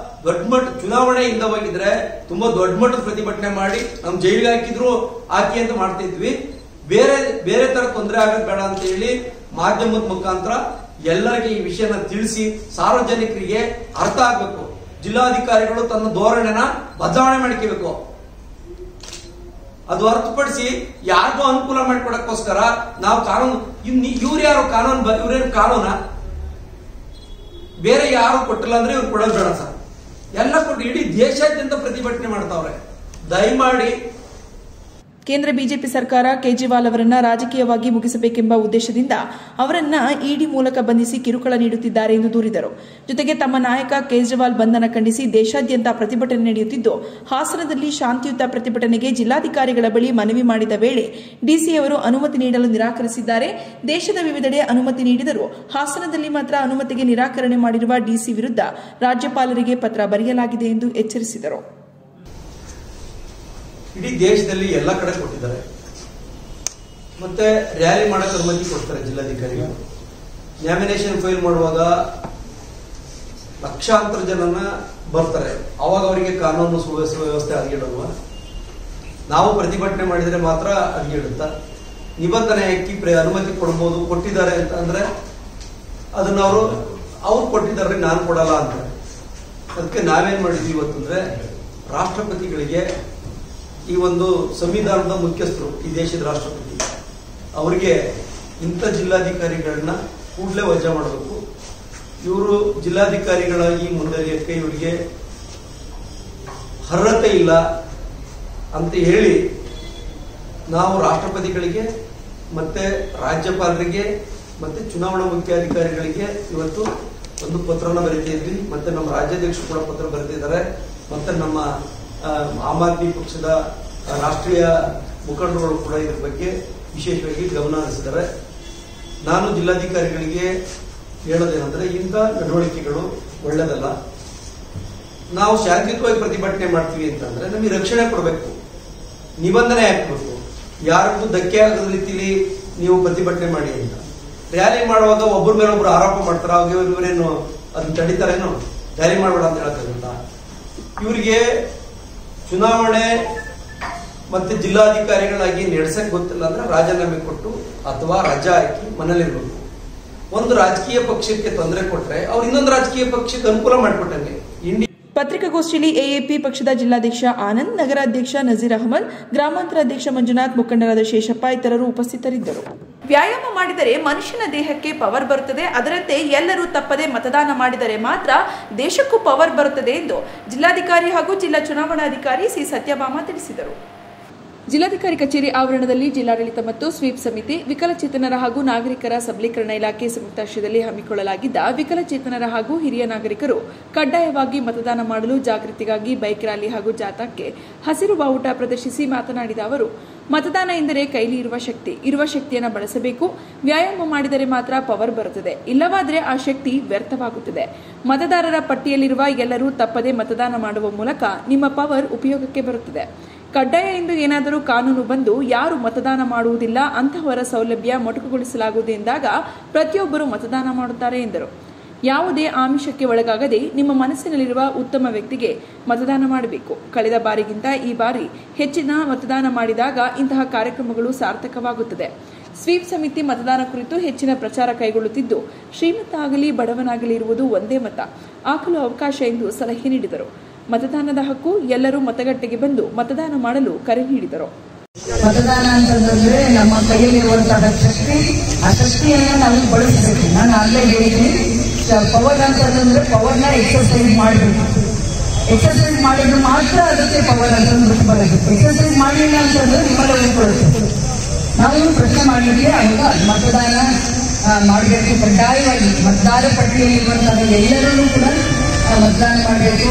ದೊಡ್ಡ ಮಟ್ಟ ಚುನಾವಣೆ ಇಂದ ಹೋಗಿದ್ರೆ ತುಂಬಾ ದೊಡ್ಡ ಮಟ್ಟದ ಪ್ರತಿಭಟನೆ ಮಾಡಿ ನಮ್ ಜೈಲಿಗೆ ಹಾಕಿ ಅಂತ ಮಾಡ್ತಿದ್ವಿ. ಬೇರೆ ತರ ತೊಂದರೆ ಆಗೋದು ಬೇಡ ಅಂತ ಹೇಳಿ ಮಾಧ್ಯಮದ ಮುಖಾಂತರ ಎಲ್ಲರಿಗೆ ಈ ವಿಷಯನ ತಿಳಿಸಿ ಸಾರ್ವಜನಿಕರಿಗೆ ಅರ್ಥ ಆಗ್ಬೇಕು. ಜಿಲ್ಲಾಧಿಕಾರಿಗಳು ತನ್ನ ಧೋರಣೆನ ಬದಲಾವಣೆ ಮಾಡ್ಕೋಬೇಕು. ಅದು ಹೊರತುಪಡಿಸಿ ಯಾರಿಗೂ ಅನುಕೂಲ ಮಾಡಿಕೊಡಕ್ಕೋಸ್ಕರ ನಾವು ಕಾನೂನು, ಇವ್ರು ಯಾರು ಇವ್ರೇನು ಕಾನೂನ ಬೇರೆ ಯಾರು ಕೊಟ್ಟಿಲ್ಲ ಅಂದ್ರೆ ಇವ್ರು ಕೊಡೋದು ಬೇಡ ಸರ್. ಎಲ್ಲ ಕೊಟ್ಟು ಇಡೀ ದೇಶಾದ್ಯಂತ ಪ್ರತಿಭಟನೆ ಮಾಡ್ತಾವ್ರೆ. ದಯಮಾಡಿ ಕೇಂದ್ರ ಬಿಜೆಪಿ ಸರ್ಕಾರ ಕೇಜ್ರಿವಾಲ್ ಅವರನ್ನ ರಾಜಕೀಯವಾಗಿ ಮುಗಿಸಬೇಕೆಂಬ ಉದ್ದೇಶದಿಂದ ಅವರನ್ನ ಇಡಿ ಮೂಲಕ ಬಂಧಿಸಿ ಕಿರುಕುಳ ನೀಡುತ್ತಿದ್ದಾರೆ ಎಂದು ದೂರಿದರು. ಜೊತೆಗೆ ತಮ್ಮ ನಾಯಕ ಕೇಜ್ರಿವಾಲ್ ಬಂಧನ ಖಂಡಿಸಿ ದೇಶಾದ್ಯಂತ ಪ್ರತಿಭಟನೆ ನಡೆಯುತ್ತಿದ್ದು, ಹಾಸನದಲ್ಲಿ ಶಾಂತಿಯುತ ಪ್ರತಿಭಟನೆಗೆ ಜಿಲ್ಲಾಧಿಕಾರಿಗಳ ಬಳಿ ಮನವಿ ಮಾಡಿದ ವೇಳೆ ಡಿಸಿಯವರು ಅನುಮತಿ ನೀಡಲು ನಿರಾಕರಿಸಿದ್ದಾರೆ. ದೇಶದ ವಿವಿಧೆಡೆ ಅನುಮತಿ ನೀಡಿದರೂ ಹಾಸನದಲ್ಲಿ ಮಾತ್ರ ಅನುಮತಿಗೆ ನಿರಾಕರಣೆ ಮಾಡಿರುವ ಡಿಸಿ ವಿರುದ್ಧ ರಾಜ್ಯಪಾಲರಿಗೆ ಪತ್ರ ಬರೆಯಲಾಗಿದೆ ಎಂದು ಎಚ್ಚರಿಸಿದರು. ಇಡೀ ದೇಶದಲ್ಲಿ ಎಲ್ಲ ಕಡೆ ಕೊಟ್ಟಿದ್ದಾರೆ, ಮತ್ತೆ ರ್ಯಾಲಿ ಮಾಡಕ್ಕೆ ಅನುಮತಿ ಕೊಡ್ತಾರೆ ಜಿಲ್ಲಾಧಿಕಾರಿಗಳು. ನ್ಯಾಮಿನೇಷನ್ ಫೈಲ್ ಮಾಡುವಾಗ ಲಕ್ಷಾಂತರ ಜನನ ಬರ್ತಾರೆ, ಅವಾಗ ಅವರಿಗೆ ಕಾನೂನು ಸುವ್ಯವಸ್ಥೆ ಆಗಿಡಲ್ವಾ? ನಾವು ಪ್ರತಿಭಟನೆ ಮಾಡಿದರೆ ಮಾತ್ರ ಆಗಿಡುತ್ತಾ? ನಿಬಂಧನೆ ಹಾಕಿ ಅನುಮತಿ ಕೊಡ್ಬೋದು, ಕೊಟ್ಟಿದ್ದಾರೆ ಅಂತ ಅಂದ್ರೆ ಅದನ್ನ ಅವ್ರು ಕೊಟ್ಟಿದ್ದಾರೆ, ನಾನು ಕೊಡಲ್ಲ ಅಂತ. ಅದಕ್ಕೆ ನಾವೇನ್ ಮಾಡಿದ್ವಿ ಇವತ್ತಂದ್ರೆ, ರಾಷ್ಟ್ರಪತಿಗಳಿಗೆ ಈ ಒಂದು ಸಂವಿಧಾನದ ಮುಖ್ಯಸ್ಥರು, ಈ ದೇಶದ ರಾಷ್ಟ್ರಪತಿ ಅವರಿಗೆ ಇಂಥ ಜಿಲ್ಲಾಧಿಕಾರಿಗಳನ್ನ ಕೂಡಲೇ ವಜಾ ಮಾಡಬೇಕು. ಇವರು ಜಿಲ್ಲಾಧಿಕಾರಿಗಳಾಗಿ ಮುಂದುವರಿಯಕ್ಕೆ ಇವರಿಗೆ ಅರ್ಹತೆ ಇಲ್ಲ ಅಂತ ಹೇಳಿ ನಾವು ರಾಷ್ಟ್ರಪತಿಗಳಿಗೆ ಮತ್ತೆ ರಾಜ್ಯಪಾಲರಿಗೆ ಮತ್ತೆ ಚುನಾವಣಾ ಮುಖ್ಯಾಧಿಕಾರಿಗಳಿಗೆ ಇವತ್ತು ಒಂದು ಪತ್ರನ ಬರೀತಿದ್ವಿ. ಮತ್ತೆ ನಮ್ಮ ರಾಜ್ಯಾಧ್ಯಕ್ಷರು ಕೂಡ ಪತ್ರ ಬರೆದಿದ್ದಾರೆ. ಮತ್ತೆ ನಮ್ಮ ಆಮ್ ಆದ್ಮಿ ಪಕ್ಷದ ರಾಷ್ಟ್ರೀಯ ಮುಖಂಡರುಗಳು ಕೂಡ ಇದ್ರ ಬಗ್ಗೆ ವಿಶೇಷವಾಗಿ ಗಮನ ಹರಿಸಿದ್ದಾರೆ. ನಾನು ಜಿಲ್ಲಾಧಿಕಾರಿಗಳಿಗೆ ಹೇಳೋದೇನೆಂದ್ರೆ, ಇಂಥ ನಡವಳಿಕೆಗಳು ಒಳ್ಳೆಯದಲ್ಲ. ನಾವು ಶಾಂತಿಯುತವಾಗಿ ಪ್ರತಿಭಟನೆ ಮಾಡ್ತೀವಿ ಅಂತಂದ್ರೆ ನಮಗೆ ರಕ್ಷಣೆ ಕೊಡಬೇಕು, ನಿಬಂಧನೆ ಹಾಕಬೇಕು. ಯಾರಿಗೂ ಧಕ್ಕೆ ಆಗದ ರೀತಿಯಲ್ಲಿ ನೀವು ಪ್ರತಿಭಟನೆ ಮಾಡಿ ಅಂತ. ರ್ಯಾಲಿ ಮಾಡುವಾಗ ಒಬ್ಬರ ಮೇಲೆ ಒಬ್ರು ಆರೋಪ ಮಾಡ್ತಾರ, ಇವರೇನು ಅದನ್ನ ತಡಿತಾರೇನು? ರ್ಯಾಲಿ ಮಾಡಬೇಡ ಅಂತ ಹೇಳ್ತಾರಂತ. ಇವರಿಗೆ ಚುನಾವಣೆ ಮತ್ತೆ ಜಿಲ್ಲಾಧಿಕಾರಿಗಳಾಗಿ ನಡೆಸಕ್ ಗೊತ್ತಿಲ್ಲ ಅಂದ್ರೆ ರಾಜೀನಾಮೆ ಕೊಟ್ಟು ಅಥವಾ ರಜಾ ಹಾಕಿ ಮನೇಲಿರ್ಬೇಕು. ಒಂದು ರಾಜಕೀಯ ಪಕ್ಷಕ್ಕೆ ತೊಂದರೆ ಕೊಟ್ರೆ ಅವ್ರು ಇನ್ನೊಂದು ರಾಜಕೀಯ ಪಕ್ಷಕ್ಕೆ ಅನುಕೂಲ ಮಾಡಿಕೊಟ್ಟಂಗೆ. ಪತ್ರಿಕಾಗೋಷ್ಠಿಯಲ್ಲಿ ಎಎಪಿ ಪಕ್ಷದ ಜಿಲ್ಲಾಧ್ಯಕ್ಷ ಆನಂದ್, ನಗರಾಧ್ಯಕ್ಷ ನಜೀರ್ ಅಹಮದ್, ಗ್ರಾಮಾಂತರ ಅಧ್ಯಕ್ಷ ಮಂಜುನಾಥ್, ಮುಖಂಡರಾದ ಶೇಷಪ್ಪ ಇತರರು ಉಪಸ್ಥಿತರಿದ್ದರು. ವ್ಯಾಯಾಮ ಮಾಡಿದರೆ ಮನುಷ್ಯನ ದೇಹಕ್ಕೆ ಪವರ್ ಬರುತ್ತದೆ, ಅದರಂತೆ ಎಲ್ಲರೂ ತಪ್ಪದೆ ಮತದಾನ ಮಾಡಿದರೆ ಮಾತ್ರ ದೇಶಕ್ಕೂ ಪವರ್ ಬರುತ್ತದೆ ಎಂದು ಜಿಲ್ಲಾಧಿಕಾರಿ ಹಾಗೂ ಜಿಲ್ಲಾ ಚುನಾವಣಾಧಿಕಾರಿ ಸಿ ಸತ್ಯಭಾಮ ತಿಳಿಸಿದರು. ಜಿಲ್ಲಾಧಿಕಾರಿ ಕಚೇರಿ ಆವರಣದಲ್ಲಿ ಜಿಲ್ಲಾಡಳಿತ ಮತ್ತು ಸ್ವೀಪ್ ಸಮಿತಿ, ವಿಕಲಚೇತನರ ಹಾಗೂ ನಾಗರಿಕರ ಸಬಲೀಕರಣ ಇಲಾಖೆ ಸಂಯುಕ್ತಾಶ್ರಯದಲ್ಲಿ ಹಮ್ಮಿಕೊಳ್ಳಲಾಗಿದ್ದ ವಿಕಲಚೇತನರ ಹಾಗೂ ಹಿರಿಯ ನಾಗರಿಕರು ಕಡ್ಡಾಯವಾಗಿ ಮತದಾನ ಮಾಡಲು ಜಾಗೃತಿಗಾಗಿ ಬೈಕ್ ರ್ಯಾಲಿ ಹಾಗೂ ಜಾಥಾಕ್ಕೆ ಹಸಿರು ಬಾವುಟ ಪ್ರದರ್ಶಿಸಿ ಮಾತನಾಡಿದ ಅವರು, ಮತದಾನ ಎಂದರೆ ಕೈಲಿ ಇರುವ ಶಕ್ತಿಯನ್ನು ಬಳಸಬೇಕು. ವ್ಯಾಯಾಮ ಮಾಡಿದರೆ ಮಾತ್ರ ಪವರ್ ಬರುತ್ತದೆ, ಇಲ್ಲವಾದರೆ ಆ ಶಕ್ತಿ ವ್ಯರ್ಥವಾಗುತ್ತದೆ. ಮತದಾರರ ಪಟ್ಟಿಯಲ್ಲಿರುವ ಎಲ್ಲರೂ ತಪ್ಪದೆ ಮತದಾನ ಮಾಡುವ ಮೂಲಕ ನಿಮ್ಮ ಪವರ್ ಉಪಯೋಗಕ್ಕೆ ಬರುತ್ತದೆ. ಕಡ್ಡಾಯ ಎಂದು ಏನಾದರೂ ಕಾನೂನು ಬಂದು ಯಾರು ಮತದಾನ ಮಾಡುವುದಿಲ್ಲ ಅಂತಹವರ ಸೌಲಭ್ಯ ಮೊಟಕುಗೊಳಿಸಲಾಗುವುದು ಎಂದಾಗ ಪ್ರತಿಯೊಬ್ಬರು ಮತದಾನ ಮಾಡುತ್ತಾರೆ ಎಂದರು. ಯಾವುದೇ ಆಮಿಷಕ್ಕೆ ಒಳಗಾಗದೆ ನಿಮ್ಮ ಮನಸ್ಸಿನಲ್ಲಿರುವ ಉತ್ತಮ ವ್ಯಕ್ತಿಗೆ ಮತದಾನ ಮಾಡಬೇಕು. ಕಳೆದ ಬಾರಿಗಿಂತ ಈ ಬಾರಿ ಹೆಚ್ಚಿನ ಮತದಾನ ಮಾಡಿದಾಗ ಇಂತಹ ಕಾರ್ಯಕ್ರಮಗಳು ಸಾರ್ಥಕವಾಗುತ್ತದೆ. ಸ್ವೀಪ್ ಸಮಿತಿ ಮತದಾನ ಕುರಿತು ಹೆಚ್ಚಿನ ಪ್ರಚಾರ ಕೈಗೊಳ್ಳುತ್ತಿದ್ದು, ಶ್ರೀಮಂತ ಆಗಲಿ ಬಡವನಾಗಲಿ ಇರುವುದು ಒಂದೇ ಮತ, ಹಾಕಲು ಅವಕಾಶ ಎಂದು ಸಲಹೆ ನೀಡಿದರು. ಮತದಾನದ ಹಕ್ಕು, ಎಲ್ಲರೂ ಮತಗಟ್ಟೆಗೆ ಬಂದು ಮತದಾನ ಮಾಡಲು ಕರೆ ನೀಡಿದರು. ಮತದಾನ ಅಂತಂದ್ರೆ ನಮ್ಮ ಕೈಯಲ್ಲಿರುವಂತಹ ಶಕ್ತಿ, ಆ ಶಕ್ತಿಯನ್ನ ನಾವು ಬಳಸಬೇಕು. ನಾನು ಅಲ್ಲೇ ಹೇಳಿದ್ದೀನಿ, ಪವರ್ ಅಂತಂದ್ರೆ ಪವರ್ನ ಎಕ್ಸರ್ಸೈಸ್ ಮಾಡಬೇಕು. ಎಕ್ಸರ್ಸೈಸ್ ಮಾಡಿದ್ರೆ ಮಾತ್ರ ಅದಕ್ಕೆ ಪವರ್ ಅಂತ ಬರೋದು. ಎಕ್ಸರ್ಸೈಸ್ ಮಾಡಲಿಲ್ಲ ಅಂತಂದ್ರೆ ನಿಮ್ಮಲ್ಲೇ ಉಳ್ಕೊಳ್ಳುತ್ತೆ. ನಾವು ಪ್ರಶ್ನೆ ಮಾಡಲಿಕ್ಕೆ ಅವಾಗ ಮತದಾನ ಮಾಡಬೇಕು. ಕಡ್ಡಾಯವಾಗಿ ಮತದಾರ ಪಟ್ಟಿಯಲ್ಲಿರುವಂತಹ ಎಲ್ಲರೂ ಕೂಡ ಮತದಾನ ಮಾಡಬೇಕು.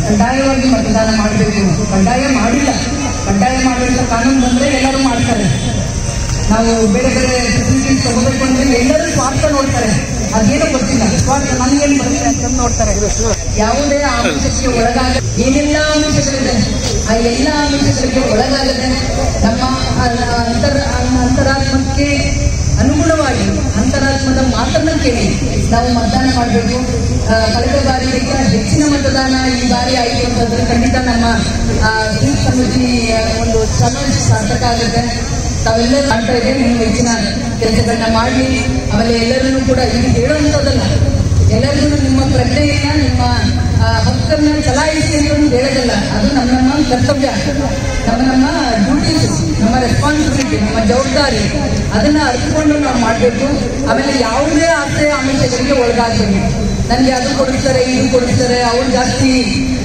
ಕಡ್ಡಾಯವಾಗಿ ಮತದಾನ ಮಾಡಬೇಕು. ಕಡ್ಡಾಯ ಮಾಡಿಲ್ಲ, ಕಡ್ಡಾಯ ಮಾಡುವಂತ ಕಾನೂನು ಬಂದ್ರೆ ಎಲ್ಲರೂ ಮಾಡ್ತಾರೆ. ನಾವು ಬೇರೆ ಬೇರೆ ಫೆಸಿಲಿಟೀಸ್ ತಗೋಬೇಕು ಅಂದ್ರೆ ಎಲ್ಲರೂ ಸ್ವಾರ್ಥ ನೋಡ್ತಾರೆ. ಅದೇನೋ ಗೊತ್ತಿಲ್ಲ, ಸ್ವಾರ್ಥ ನಮ್ಗೇನು ಬರುತ್ತೆ ಅಂತ ನೋಡ್ತಾರೆ. ಯಾವುದೇ ಆಮಿಷಕ್ಕೆ ಒಳಗಾಗ, ಏನೆಲ್ಲ ಆಮಿಷಗಳಿದೆ ಆ ಎಲ್ಲ ಆಮಿಷಗಳಿಗೆ ಒಳಗಾಗದೆ ನಮ್ಮ ಅಂತರಾತ್ಮಕ್ಕೆ ಅನುಗುಣವಾಗಿ ಅಂತರಾತ್ಮದ ಮಾತನ್ನ ಕೇಳಿ ನಾವು ಮತದಾನ ಮಾಡಬೇಕು. ಕಳೆದ ಬಾರಿಗಿಂತ ಹೆಚ್ಚಿನ ಮತದಾನ ಈ ಬಾರಿ ಆಯಿತು ಅಂತಂದ್ರೆ ಖಂಡಿತ ನಮ್ಮ ಸ್ವೀಪ್ ಸಮಿತಿ ಒಂದು ಶ್ರಮ ಸಾರ್ಥಕ ಆಗುತ್ತೆ. ತಾವೆಲ್ಲರೂ ಮಾಡ್ತಾ ಇದ್ದೇವೆ, ನೀವು ಹೆಚ್ಚಿನ ಕೆಲಸಗಳನ್ನ ಮಾಡಿ. ಆಮೇಲೆ ಎಲ್ಲರನ್ನೂ ಕೂಡ ಇಲ್ಲಿ ಹೇಳುವಂಥದ್ದಲ್ಲ, ಎಲ್ಲರಿಗೂ ನಿಮ್ಮ ಪ್ರಜ್ಞೆಯನ್ನ ನಿಮ್ಮ ಹಕ್ಕನ್ನ ಚಲಾಯಿಸಿ ಅಂತ ಹೇಳೋದಲ್ಲ. ಅದು ನಮ್ಮ ಕರ್ತವ್ಯ, ನಮ್ಮ ಡ್ಯೂಟೀಸ್, ನಮ್ಮ ರೆಸ್ಪಾನ್ಸಿಬಿಲಿಟಿ, ನಮ್ಮ ಜವಾಬ್ದಾರಿ. ಅದನ್ನ ಅರ್ಥಕೊಂಡು ನಾವು ಮಾಡಬೇಕು. ಆಮೇಲೆ ಯಾವುದೇ ಆಸೆ ಆಮಿಷಗಳಿಗೆ ಒಳಗಾಗಬೇಕು. ನನಗೆ ಅದು ಕೊಡಿಸ್ತಾರೆ, ಇದು ಕೊಡಿಸ್ತಾರೆ, ಅವ್ರು ಜಾಸ್ತಿ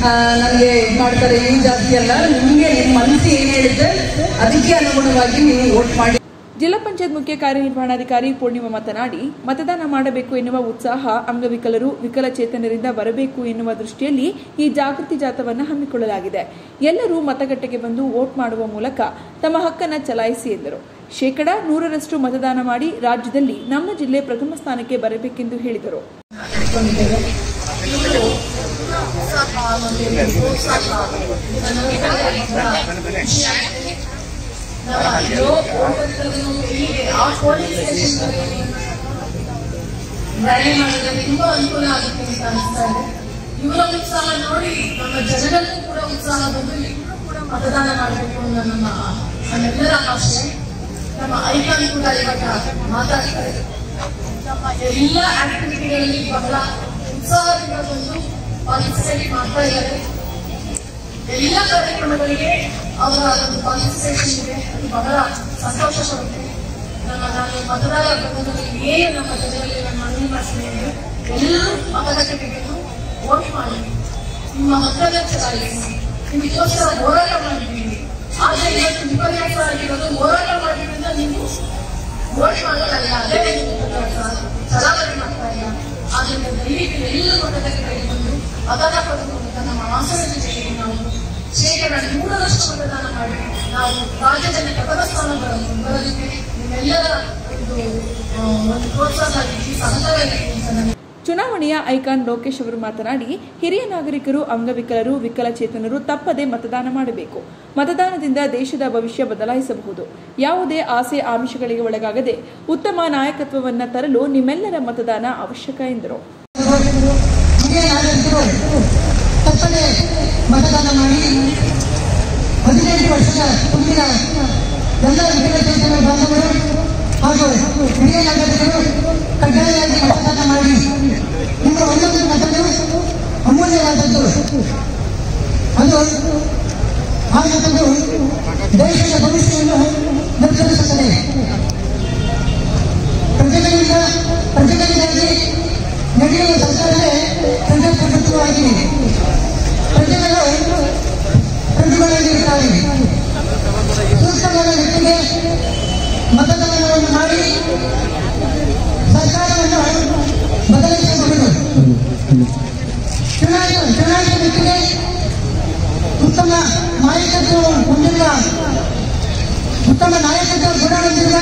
ನನಗೆ ಇದು ಮಾಡ್ತಾರೆ ಈ ಜಾತಿ ಅಲ್ಲ, ನಿಮಗೆ ನಿಮ್ಮ ಮನಸ್ಸು ಏನು ಹೇಳಿದ್ರೆ ಅದಕ್ಕೆ ಅನುಗುಣವಾಗಿ ನೀವು ವೋಟ್ ಮಾಡಿ. ಜಿಲ್ಲಾ ಪಂಚಾಯತ್ ಮುಖ್ಯ ಕಾರ್ಯನಿರ್ವಹಣಾಧಿಕಾರಿ ಪೂರ್ಣಿಮಾ ಮಾತನಾಡಿ, ಮತದಾನ ಮಾಡಬೇಕು ಎನ್ನುವ ಉತ್ಸಾಹ ಅಂಗವಿಕಲರು, ವಿಕಲಚೇತನರಿಂದ ಬರಬೇಕು ಎನ್ನುವ ದೃಷ್ಟಿಯಲ್ಲಿ ಈ ಜಾಗೃತಿ ಜಾಥಾವನ್ನು ಹಮ್ಮಿಕೊಳ್ಳಲಾಗಿದೆ. ಎಲ್ಲರೂ ಮತಗಟ್ಟೆಗೆ ಬಂದು ವೋಟ್ ಮಾಡುವ ಮೂಲಕ ತಮ್ಮ ಹಕ್ಕನ್ನು ಚಲಾಯಿಸಿ ಎಂದರು. 100% ಮತದಾನ ಮಾಡಿ ರಾಜ್ಯದಲ್ಲಿ ನಮ್ಮ ಜಿಲ್ಲೆ ಪ್ರಥಮ ಸ್ಥಾನಕ್ಕೆ ಬರಬೇಕೆಂದು ಹೇಳಿದರು. ತುಂಬಾ ಅನುಕೂಲ ಆಗುತ್ತೆ ಅಂತ ಅನಿಸ್ತಾ ಇದೆ. ಇವರ ಉತ್ಸಾಹ ನೋಡಿ ನಮ್ಮ ಜನರಲ್ಲೂ ಕೂಡ ಉತ್ಸಾಹ ಬಂದು ಇವರು ಕೂಡ ಮತದಾನ ಮಾಡಬೇಕು ಅನ್ನೋ ನಮ್ಮೆಲ್ಲರ ಆಶೆ. ನಮ್ಮ ಐಕಾನ್ ಕೂಡ ಇವಾಗ ಮಾತಾಡ್ತಾರೆ. ನಮ್ಮ ಎಲ್ಲ ಆಕ್ಟಿವಿಟಿಗಳಲ್ಲಿ ಬಹಳ ಉತ್ಸಾಹದಿಂದ ಬಂದು ಪಾರ್ಟಿಸಿಪೇಟ್ ಮಾಡ್ತಾ ಇದ್ದಾರೆ. ಎಲ್ಲ ಕಾರ್ಯಕ್ರಮಗಳಿಗೆ ಅವರ ಒಂದು ಪಾರ್ಟಿಸಿಪೇಷನ್ ಇದೆ, ಅದು ಬಹಳ ಸಂತೋಷ ಕೊಡುತ್ತೆ. ನಾನು ಮತದಾರ ಬಂಧುಗಳಿಗೆ ಏನು ನಮ್ಮ ಜನರಲ್ಲಿ ನಾನು ಮನವಿ ಮಾಡ್ತೀನಿ, ಎಲ್ಲರೂ ಮತಗಟ್ಟೆಗೆ ವೋಟ್ ಮಾಡಿ, ನಿಮ್ಮ ಹಕ್ಕನ್ನು ಚಲಾಯಿಸಿ, ನಿಮಗೋಸ್ಕರ ಹೋರಾಟ ಮಾಡಿದ್ದೀವಿ. ಆದ್ರೆ ಇವತ್ತು ವಿಪರ್ಯಾಸ ಆಗಿರೋದು, ಹೋರಾಟ ಮಾಡಿದ್ರಿಂದ ನೀವು ವೋಟ್ ಮಾಡ್ತಾ ಇಲ್ಲ, ಅದೇ ಚಲಾವಣೆ ಮಾಡ್ತಾ ಇಲ್ಲ. ಆದ್ರಿಂದ ದಯವಿಟ್ಟು ಎಲ್ಲರೂ ಮತಗಟ್ಟೆಗೆ ಬಂದು ಮತದಾನ ಪಡೆದುಕೊಂಡು ನಮ್ಮ ಹಾಸನ ಜಿಲ್ಲೆಗೆ ನಾವು 100% ಮತದಾನ ಮಾಡಿ ನಾವು ರಾಜ್ಯದಲ್ಲಿ ಪ್ರಥಮ ಸ್ಥಾನ ಬರೋದಕ್ಕೆ ನಿಮ್ಮೆಲ್ಲರ ಒಂದು ಪ್ರೋತ್ಸಾಹ ಸಹಕಾರ ಇದೆ. ಚುನಾವಣೆಯ ಐಕಾನ್ ಲೋಕೇಶ್ ಅವರು ಮಾತನಾಡಿ, ಹಿರಿಯ ನಾಗರಿಕರು, ಅಂಗವಿಕಲರು, ವಿಕಲಚೇತನರು ತಪ್ಪದೆ ಮತದಾನ ಮಾಡಬೇಕು. ಮತದಾನದಿಂದ ದೇಶದ ಭವಿಷ್ಯ ಬದಲಾಯಿಸಬಹುದು. ಯಾವುದೇ ಆಸೆ ಆಮಿಷಗಳಿಗೆ ಒಳಗಾಗದೆ ಉತ್ತಮ ನಾಯಕತ್ವವನ್ನು ತರಲು ನಿಮ್ಮೆಲ್ಲರ ಮತದಾನ ಅವಶ್ಯಕ ಎಂದರು. ಮತದಾನ ಮಾಡಿ 18 ವರ್ಷದ ತುಂಬಿದ ಎಲ್ಲ ವಿಕಲಚೇತನ ಬಾಂಧವರು ಹಾಗೂ ಹಿರಿಯ ನಾಗರಿಕರು ಕಡ್ಡಾಯವಾಗಿ ಮತದಾನ ಮಾಡಿ. ನಿಮ್ಮ ಒಂದೊಂದು ಮತಗಳು ಅಮೂಲ್ಯವಾದದ್ದು. ಅದು ಆ ಮತಗಳು ದೇಶದ ಭವಿಷ್ಯವನ್ನು ನಿರ್ಧರಿಸುತ್ತದೆ. ಪ್ರಜೆಗಳಿಗಾಗಿ ನಡೆಯುವ ಸರ್ಕಾರವೇ ಪ್ರಜಾಪ್ರಭುತ್ವವಾಗಿದೆ. ಪ್ರಜೆಗಳು ಪ್ರಜೆಗಳಾಗಿರುತ್ತಾರೆ. ಸೂಕ್ತವಾದ ವ್ಯಕ್ತಿಗೆ ಮತದಾನವನ್ನು ಮಾಡಿ ಸರ್ಕಾರವನ್ನು ಬದಲಿಸಬಹುದು. ಚುನಾಯಿತ ವ್ಯಕ್ತಿಗೆ ಉತ್ತಮ ನಾಯಕತ್ವ ಹೊಂದಿರುವ ಗುಣ ಹೊಂದಿರುವ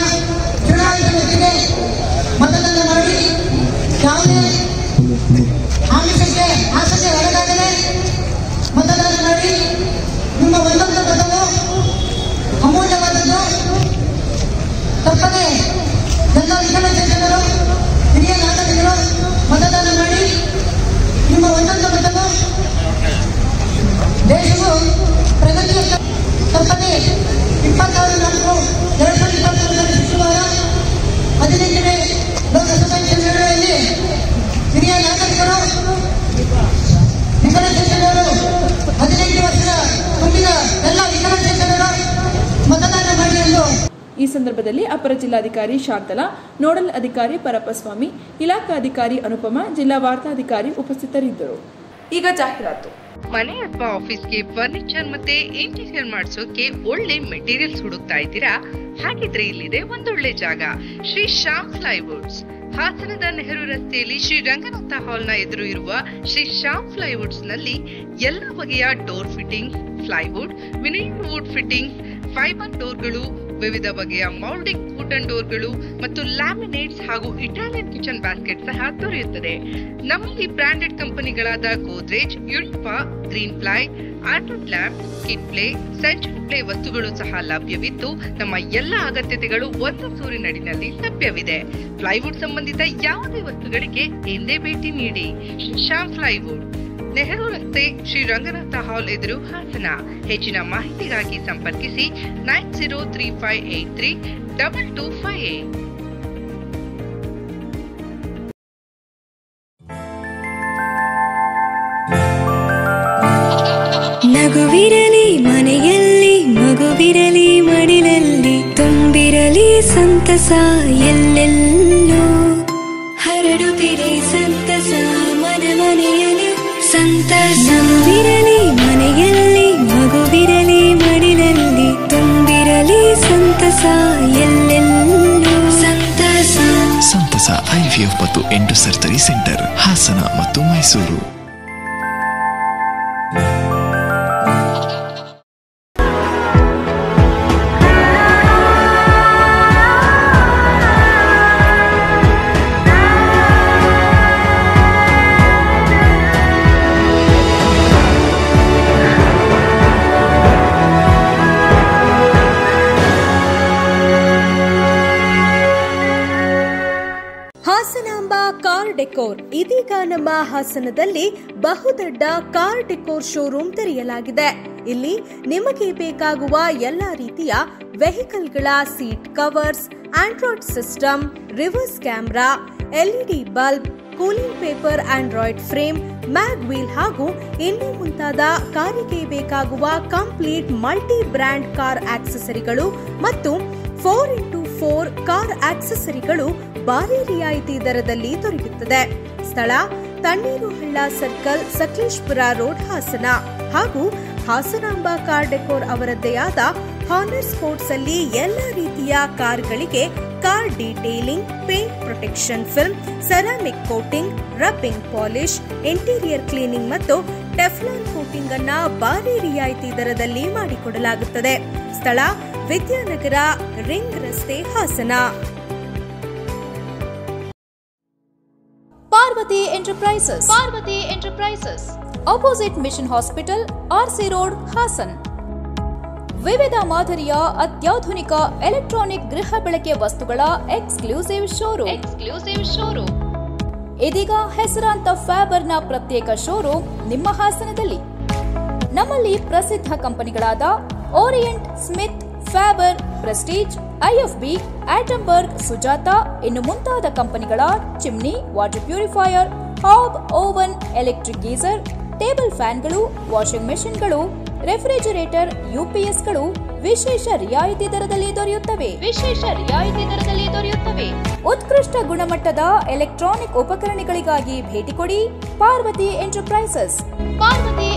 ಚುನಾಯಿತ ವ್ಯಕ್ತಿಗೆ ಮತದಾನ ಮಾಡಿ ಯಾವುದೇ ಆಮಿಷಕ್ಕೆ ಆಸೆಗೆ ಒಳಗಾಗದೆ ಮತದಾನ ಮಾಡಿ. ನಿಮ್ಮ ಒಂದೊಂದು ಮತವು ಅಮೂಲ್ಯವಾದದ್ದು. ತಪ್ಪದೆ ಎಲ್ಲ ವಿಕಲಚೇತನರು, ಹಿರಿಯ ನಾಗರಿಕರು ಮತದಾನ ಮಾಡಿ. ನಿಮ್ಮ ಒಂದೊಂದು ಮತವು ದೇಶವು ಪ್ರಗತಿಯ ತಪ್ಪದೆ 26/4/2023 ಶುಕ್ರವಾರ 18ನೇ ಲೋಕಸಭಾ ಚುನಾವಣೆಯಲ್ಲಿ ಹಿರಿಯ ನಾಗರಿಕರು, ವಿಕಲಚೇತನರು, 18 ವರ್ಷದ ತುಂಬಿದ ಎಲ್ಲ ವಿಕಲಚೇತನರು ಮತದಾನ ಮಾಡಿ ಎಂದು. ಈ ಸಂದರ್ಭದಲ್ಲಿ ಅಪರ ಜಿಲ್ಲಾಧಿಕಾರಿ ಶಾಂತಲಾ, ನೋಡಲ್ ಅಧಿಕಾರಿ ಪರಪ್ಪಸ್ವಾಮಿ, ಇಲಾಖಾ ಅಧಿಕಾರಿ ಅನುಪಮ, ಜಿಲ್ಲಾ ವಾರ್ತಾಧಿಕಾರಿ ಉಪಸ್ಥಿತರಿದ್ದರು. ಈಗ ಜಾಹೀರಾತು. ಮನೆ ಅಥವಾ ಆಫೀಸ್ಗೆ ಫರ್ನಿಚರ್ ಮತ್ತೆ ಇಂಟೀರಿಯರ್ ಮಾಡಿಸೋಕೆ ಒಳ್ಳೆ ಮೆಟೀರಿಯಲ್ಸ್ ಹುಡುಕ್ತಾ ಇದ್ದೀರಾ? ಹಾಗಿದ್ರೆ ಇಲ್ಲಿದೆ ಒಂದೊಳ್ಳೆ ಜಾಗ, ಶ್ರೀ ಶ್ಯಾಮ್ ಪ್ಲೈವುಡ್ಸ್. ಹಾಸನದ ನೆಹರು ರಸ್ತೆಯಲ್ಲಿ ಶ್ರೀ ರಂಗನಾಥ ಹಾಲ್ನ ಎದುರು ಇರುವ ಶ್ರೀ ಶ್ಯಾಮ್ ಪ್ಲೈವುಡ್ಸ್ ನಲ್ಲಿ ಎಲ್ಲ ಬಗೆಯ door fitting, plywood, vinyl wood fitting, fibre ಡೋರ್ಗಳು, ವಿವಿಧ ಬಗೆಯ ಮೌಲ್ಡಿಂಗ್ ವುಡನ್ ಡೋರ್ಗಳು ಮತ್ತು ಲ್ಯಾಮಿನೇಟ್ಸ್ ಹಾಗೂ ಇಟಾಲಿಯನ್ ಕಿಚನ್ ಬ್ಯಾಸ್ಕೆಟ್ ಸಹ ದೊರೆಯುತ್ತದೆ. ನಮ್ಮಲ್ಲಿ ಬ್ರಾಂಡೆಡ್ ಕಂಪನಿಗಳಾದ ಗೋದ್ರೇಜ್, ಯುನಿಪಾ, ಗ್ರೀನ್ ಪ್ಲೈ, ಆರ್ಟುಡ್ lamp, kid play, century ply ವಸ್ತುಗಳು ಸಹ ಲಭ್ಯವಿದ್ದು ನಮ್ಮ ಎಲ್ಲ ಅಗತ್ಯತೆಗಳು ಒಂದು ಸೂರಿನಡಿನಲ್ಲಿ ಲಭ್ಯವಿದೆ. ಪ್ಲೈವುಡ್ ಸಂಬಂಧಿತ ಯಾವುದೇ ವಸ್ತುಗಳಿಗೆ ಎಂದೇ ಭೇಟಿ ನೀಡಿ. ಶ್ಯಾಮ್ ಪ್ಲೈವುಡ್, ನೆಹರು ರಸ್ತೆ, ಶ್ರೀ ರಂಗನಾಥ ಹಾಲ್ ಎದುರು, ಹಾಸನ. ಹೆಚ್ಚಿನ ಮಾಹಿತಿಗಾಗಿ ಸಂಪರ್ಕಿಸಿ 9035832258. ನಗುವಿರಲಿ ಮನೆಯಲ್ಲಿ, ಮಗುವಿರಲಿ ಮಡಿಲಲ್ಲಿ, ತುಂಬಿರಲಿ ಸಂತಸ ಎಲ್ಲೆಲ್ಲೂ, ಹರಡುತ್ತಿರಿ ಸಂತಸ ಮನೆ ಮನೆಯಲ್ಲಿ, ಸಂತಸ ನಗುವಿರಲಿ ಮನೆಯಲ್ಲಿ ಮಗುವಿರಲಿ ಮಡಿಲಲ್ಲಿ ತುಂಬಿರಲಿ ಸಂತಸ ಎಲ್ಲೆಲ್ಲೂ ಸಂತಸ. ಸಂತಸ IVF ಮತ್ತು ಎಂಡೋ ಸರ್ಜರಿ ಸೆಂಟರ್, ಹಾಸನ ಮತ್ತು ಮೈಸೂರು. ಹಾಸನಾಂಬ ಕಾರ್ ಡೆಕೋರ್ ಇದೀಗ ನಮ್ಮ ಹಾಸನದಲ್ಲಿ ಬಹುದೊಡ್ಡ ಕಾರ್ ಡೆಕೋರ್ ಶೋರೂಮ್ ತೆರೆಯಲಾಗಿದೆ. ಇಲ್ಲಿ ನಿಮಗೆ ಬೇಕಾಗುವ ಎಲ್ಲಾ ರೀತಿಯ ವೆಹಿಕಲ್ಗಳ seat covers, Android system, reverse camera, LED bulb, cooling paper, Android frame, mag wheel ಹಾಗೂ ಇನ್ನೂ ಮುಂತಾದ ಕಾರಿಗೆ ಬೇಕಾಗುವ ಕಂಪ್ಲೀಟ್ ಮಲ್ಟಿ ಬ್ರ್ಯಾಂಡ್ ಕಾರ್ ಆಕ್ಸೆಸರಿಗಳು ಮತ್ತು 4x4 ಕಾರ್ ಆಕ್ಸೆಸರಿಗಳು ಭಾರಿ ರಿಯಾಯಿತಿ ದರದಲ್ಲಿ ದೊರೆಯುತ್ತದೆ. ಸ್ಥಳ ತಣ್ಣೀರು ಹಳ್ಳ ಸರ್ಕಲ್, ಸಕಲೇಶ್ಪುರ ರೋಡ್, ಹಾಸನ. ಹಾಗೂ ಹಾಸನಾಂಬ ಕಾರ್ ಡೆಕೋರ್ ಅವರದ್ದೇ ಆದ ಹಾನರ್ ಸ್ಪೋರ್ಟ್ಸ್ ಅಲ್ಲಿ ಎಲ್ಲ ರೀತಿಯ ಕಾರ್ಗಳಿಗೆ car detailing, paint protection film, ceramic coating, rubbing polish, interior cleaning ಮತ್ತು ಟೆಫ್ಲಾನ್ ಕೋಟಿಂಗ್ ಅನ್ನ ಭಾರಿ ರಿಯಾಯಿತಿ ದರದಲ್ಲಿ ಮಾಡಿಕೊಡಲಾಗುತ್ತದೆ. ಸ್ಥಳ ವಿದ್ಯಾನಗರ, ರಿಂಗ್ ರಸ್ತೆ, Hassan. Parvati enterprises opposite mission hospital, RC road, Hassan. ವಿವಿಧ ಮಾದರಿಯ ಅತ್ಯಾಧುನಿಕ ಎಲೆಕ್ಟ್ರಾನಿಕ್ ಗೃಹ ಬಳಕೆ ವಸ್ತುಗಳ ಎಕ್ಸ್ಕ್ಲೂಸಿವ್ ಶೋರೂಮ್. ಇದೀಗ ಹೆಸರಾಂತ ಫ್ಯಾಬರ್ನ ಪ್ರತ್ಯೇಕ ಶೋರೂಮ್ ನಿಮ್ಮ ಹಾಸನದಲ್ಲಿ. ನಮ್ಮಲ್ಲಿ ಪ್ರಸಿದ್ಧ ಕಂಪನಿಗಳಾದ Orient, Smith, Faber, Prestige, IFB, Atomberg, Sujata ಇನ್ನು ಮುಂತಾದ ಕಂಪನಿಗಳ chimney, water purifier, hob, oven, electric geyser, table ಫ್ಯಾನ್ಗಳು, ವಾಷಿಂಗ್ ಮೆಷಿನ್ಗಳು, ರೆಫ್ರಿಜರೇಟರ್, UPSಗಳು ವಿಶೇಷ ರಿಯಾಯಿತಿ ದರದಲ್ಲಿ ದೊರೆಯುತ್ತವೆ. ಉತ್ಕೃಷ್ಟ ಗುಣಮಟ್ಟದ ಎಲೆಕ್ಟ್ರಾನಿಕ್ ಉಪಕರಣಗಳಿಗಾಗಿ ಭೇಟಿ ಕೊಡಿ Parvathi enterprises.